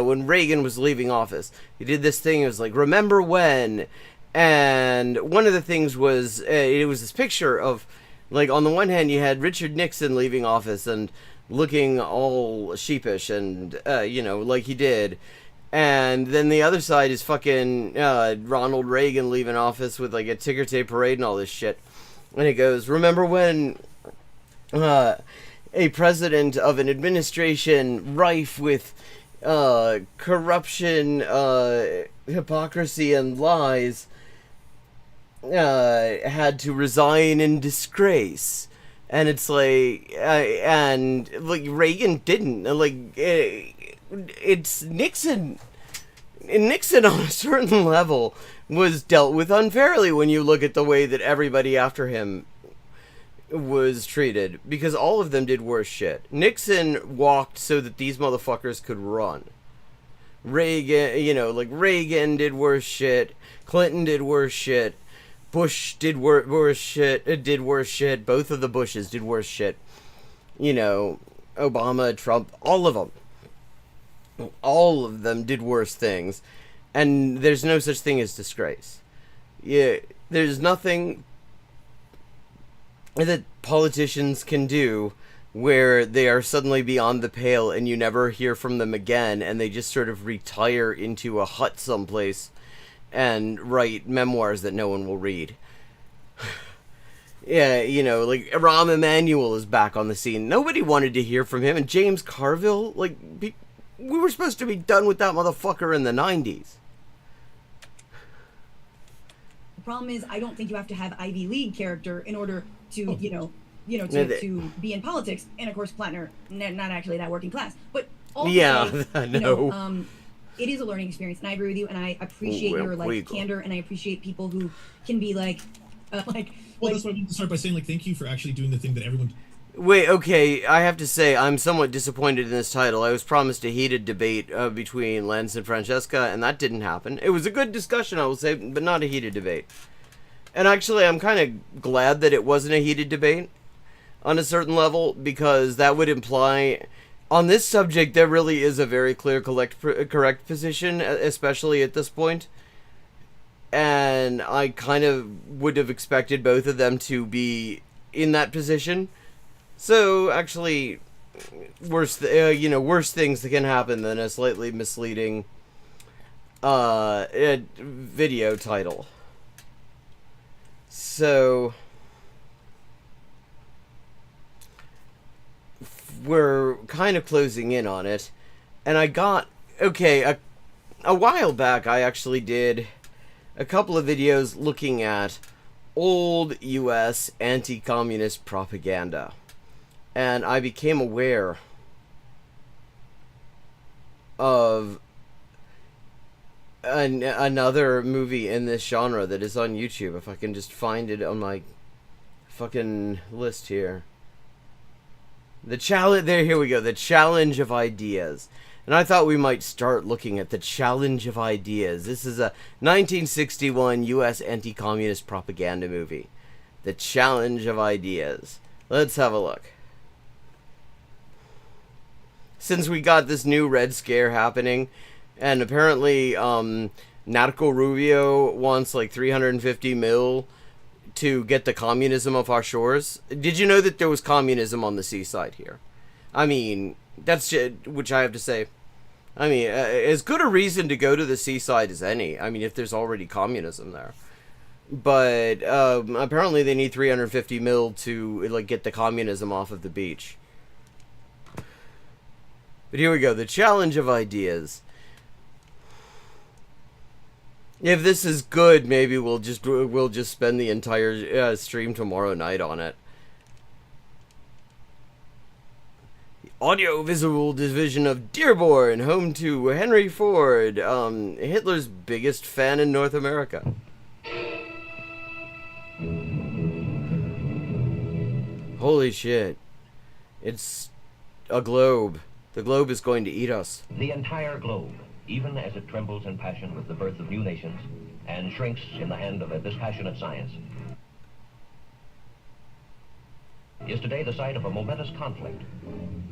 when Reagan was leaving office, he did this thing. It was like, remember when? And one of the things was, it was this picture of, like, on the one hand, you had Richard Nixon leaving office and looking all sheepish and, like he did. And then the other side is fucking Ronald Reagan leaving office with, like, a ticker tape parade and all this shit. And it goes, remember when a president of an administration rife with corruption, hypocrisy, and lies had to resign in disgrace. And it's like, and, like, Reagan didn't. Like, it's Nixon. Nixon, on a certain level, was dealt with unfairly when you look at the way that everybody after him was treated, because all of them did worse shit. Nixon walked so that these motherfuckers could run. Reagan, Reagan did worse shit. Clinton did worse shit. Bush did worse shit. Both of the Bushes did worse shit. Obama, Trump, all of them. All of them did worse things. And there's no such thing as disgrace. Yeah, there's nothing that politicians can do, where they are suddenly beyond the pale and you never hear from them again, and they just sort of retire into a hut someplace and write memoirs that no one will read. Yeah, you know, like Rahm Emanuel is back on the scene. Nobody wanted to hear from him. And James Carville, like, we were supposed to be done with that motherfucker in the 90s. The problem is, I don't think you have to have Ivy League character in order to, to be in politics. And of course, Plattner, not actually that working class, but also, yeah, I know. It is a learning experience, and I agree with you. And I appreciate your candor, and I appreciate people who can be like. Well, that's why I want to start by saying, like, thank you for actually doing the thing that everyone. Wait, okay, I have to say, I'm somewhat disappointed in this title. I was promised a heated debate between Lance and Francesca, and that didn't happen. It was a good discussion, I will say, but not a heated debate. And actually, I'm kind of glad that it wasn't a heated debate, on a certain level, because that would imply, on this subject, there really is a very clear correct position, especially at this point. And I kind of would have expected both of them to be in that position. So, actually, worse things that can happen than a slightly misleading video title. So, we're kind of closing in on it. And I got, okay, a while back I actually did a couple of videos looking at old US anti-communist propaganda. And I became aware of another movie in this genre that is on YouTube. If I can just find it on my fucking list here. Here we go. The Challenge of Ideas. And I thought we might start looking at the Challenge of Ideas. This is a 1961 U.S. anti-communist propaganda movie. The Challenge of Ideas. Let's have a look. Since we got this new Red Scare happening, and apparently Narco Rubio wants like 350 mil to get the communism off our shores. Did you know that there was communism on the seaside here? I mean, that's just, which I have to say, I mean, as good a reason to go to the seaside as any. I mean, if there's already communism there. But apparently they need 350 mil to like get the communism off of the beach. But here we go, the Challenge of Ideas. If this is good, maybe we'll just spend the entire stream tomorrow night on it. Audio-visual division of Dearborn, home to Henry Ford, Hitler's biggest fan in North America. Holy shit. It's a globe. The globe is going to eat us. The entire globe, even as it trembles in passion with the birth of new nations and shrinks in the hand of a dispassionate science, is today the site of a momentous conflict.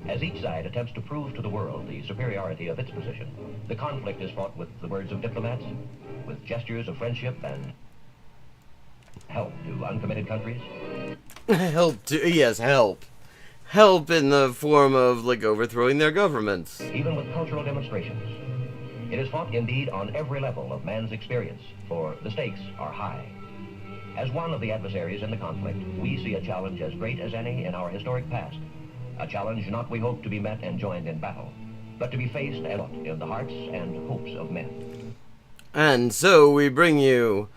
As each side attempts to prove to the world the superiority of its position, the conflict is fought with the words of diplomats, with gestures of friendship and help to uncommitted countries. Help. Help in the form of, like, overthrowing their governments. Even with cultural demonstrations. It is fought, indeed, on every level of man's experience, for the stakes are high. As one of the adversaries in the conflict, we see a challenge as great as any in our historic past. A challenge not, we hope, to be met and joined in battle, but to be faced and fought in the hearts and hopes of men. And so we bring you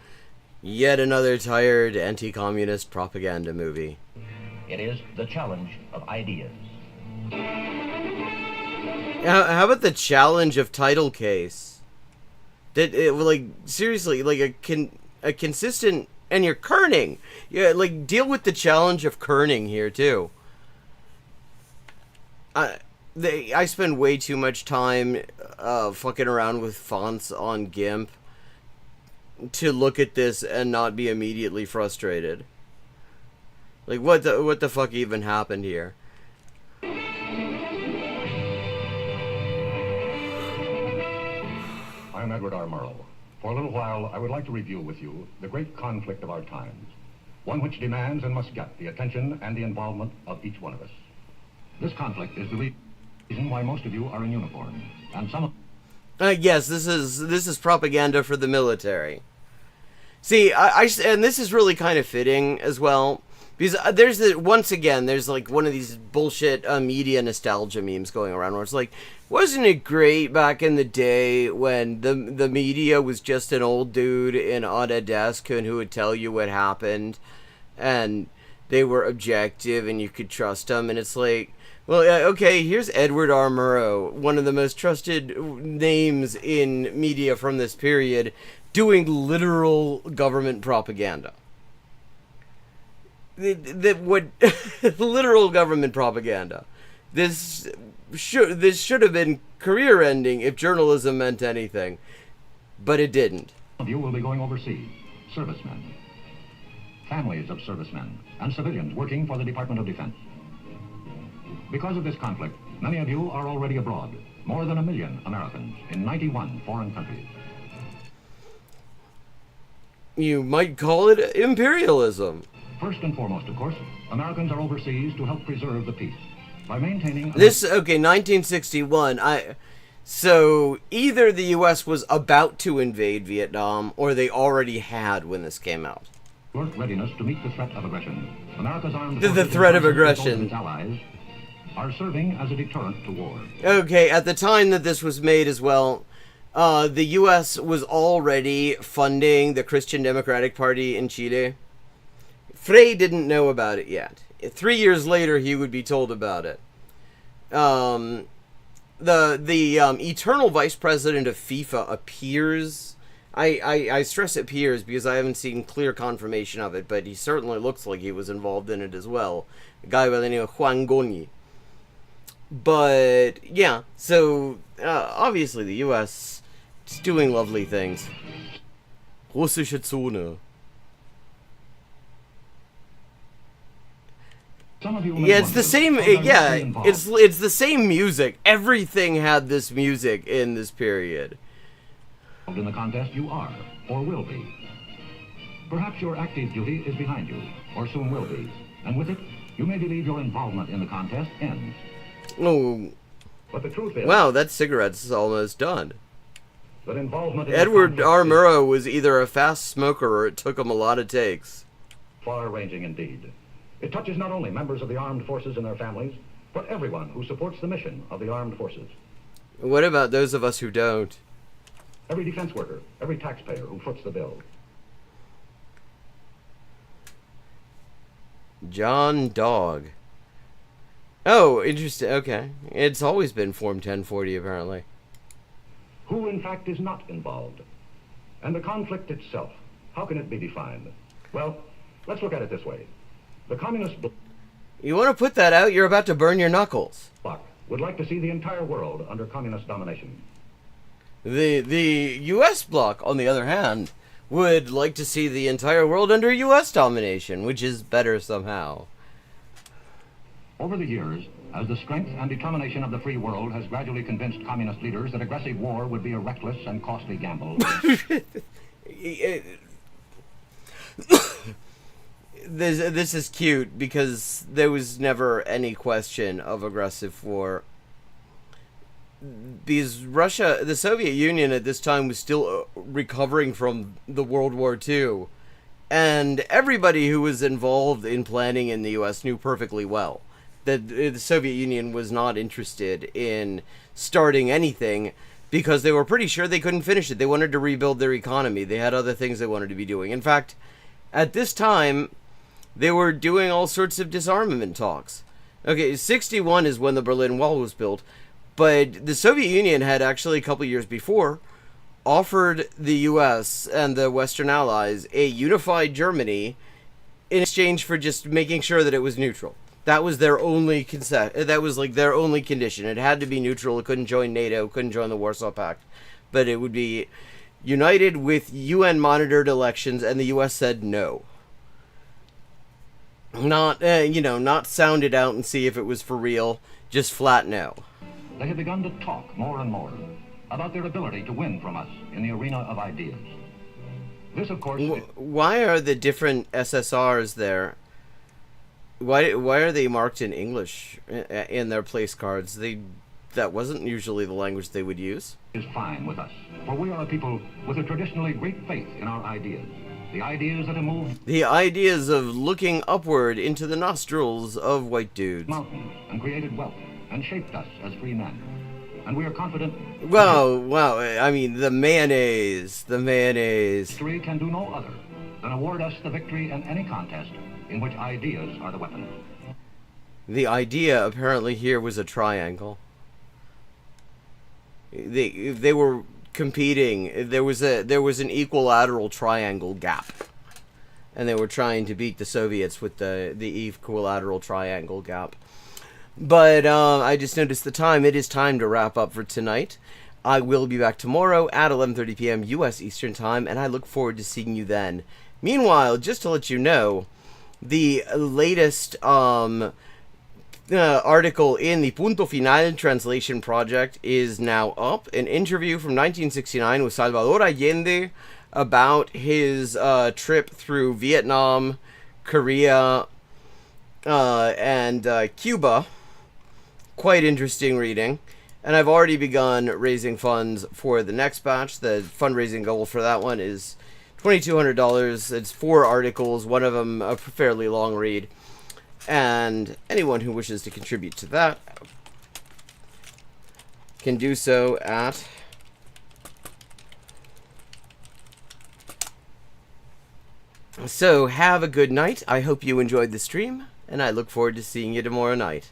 yet another tired anti-communist propaganda movie. It is the Challenge of Ideas. How about the Challenge of Title Case? Like, seriously, like a consistent, and you're kerning. Yeah, like, deal with the challenge of kerning here too. I spend way too much time fucking around with fonts on GIMP to look at this and not be immediately frustrated. Like, what the fuck even happened here? I'm Edward R. Murrow. For a little while, I would like to review with you the great conflict of our times, one which demands and must get the attention and the involvement of each one of us. This conflict is the reason why most of you are in uniform, and some of... Yes, this is propaganda for the military. See, and this is really kind of fitting as well, because once again, there's like one of these bullshit media nostalgia memes going around where it's like, wasn't it great back in the day when the media was just an old dude on a desk and who would tell you what happened, and they were objective and you could trust them, and it's like, well, okay, here's Edward R. Murrow, one of the most trusted names in media from this period, doing literal government propaganda. Literal government propaganda. This should have been career-ending if journalism meant anything, but it didn't. Some of you will be going overseas, servicemen, families of servicemen, and civilians working for the Department of Defense. Because of this conflict, many of you are already abroad, more than 1 million Americans in 91 foreign countries. You might call it imperialism. First and foremost, of course, Americans are overseas to help preserve the peace by maintaining... This, okay, 1961, so either the U.S. was about to invade Vietnam, or they already had when this came out. Readiness to meet the threat of aggression. America's armed the threat of aggression. Allies are serving as a deterrent to war. Okay, at the time that this was made as well, the U.S. was already funding the Christian Democratic Party in Chile. Frey didn't know about it yet. 3 years later, he would be told about it. The eternal vice president of FIFA appears. I stress appears because I haven't seen clear confirmation of it, but he certainly looks like he was involved in it as well. A guy by the name of Juan Goni. But, yeah, so, obviously the U.S. is doing lovely things. Russische Zone. Yeah, it's the same, it's the same music. Everything had this music in this period. In the contest you are, or will be. Perhaps your active duty is behind you, or soon will be, and with it, you may believe your involvement in the contest ends. Oh, but the truth is, wow, that cigarette's almost done. That involvement in Edward R. Murrow was either a fast smoker or it took him a lot of takes. Far-ranging indeed. It touches not only members of the armed forces and their families, but everyone who supports the mission of the armed forces. What about those of us who don't? Every defense worker, every taxpayer who foots the bill. John Dog. Oh, interesting. Okay. It's always been Form 1040, apparently. Who, in fact, is not involved? And the conflict itself, how can it be defined? Well, let's look at it this way. The communist bloc... You want to put that out? You're about to burn your knuckles. ...would like to see the entire world under communist domination. The U.S. bloc, on the other hand, would like to see the entire world under U.S. domination, which is better somehow. Over the years, as the strength and determination of the free world has gradually convinced communist leaders that aggressive war would be a reckless and costly gamble. This is cute because there was never any question of aggressive war. Because Russia, the Soviet Union at this time was still recovering from the World War II. And everybody who was involved in planning in the U.S. knew perfectly well that the Soviet Union was not interested in starting anything because they were pretty sure they couldn't finish it. They wanted to rebuild their economy. They had other things they wanted to be doing. In fact, at this time, they were doing all sorts of disarmament talks. Okay, 1961 is when the Berlin Wall was built, but the Soviet Union had actually a couple years before offered the U.S. and the Western Allies a unified Germany in exchange for just making sure that it was neutral. That was their only that was like their only condition. It had to be neutral. It couldn't join NATO, couldn't join the Warsaw Pact, but it would be united with UN monitored elections, and the U.S. said no. Not, not sound it out and see if it was for real, just flat no. They have begun to talk more and more about their ability to win from us in the arena of ideas. This, of course... Why are the different SSRs there? Why are they marked in English in their place cards? That wasn't usually the language they would use. ...is fine with us, for we are a people with a traditionally great faith in our ideas. The ideas that have moved... The ideas of looking upward into the nostrils of white dudes. ...mountains and created wealth and shaped us as free men. And we are confident... Wow, I mean, the mayonnaise. History can do no other than award us the victory in any contest in which ideas are the weapon. The idea apparently here was a triangle. They were competing. There was an equilateral triangle gap, and they were trying to beat the Soviets with the equilateral triangle gap. But I just noticed the time. It is time to wrap up for tonight. I will be back tomorrow at 11:30 p.m. U.S. Eastern Time, and I look forward to seeing you then. Meanwhile, just to let you know, the latest article in the Punto Final translation project is now up. An interview from 1969 with Salvador Allende about his trip through Vietnam, Korea, and Cuba. Quite interesting reading. And I've already begun raising funds for the next batch. The fundraising goal for that one is $2,200. It's 4 articles, one of them a fairly long read. And anyone who wishes to contribute to that can do so at So have a good night. I hope you enjoyed the stream, and I look forward to seeing you tomorrow night.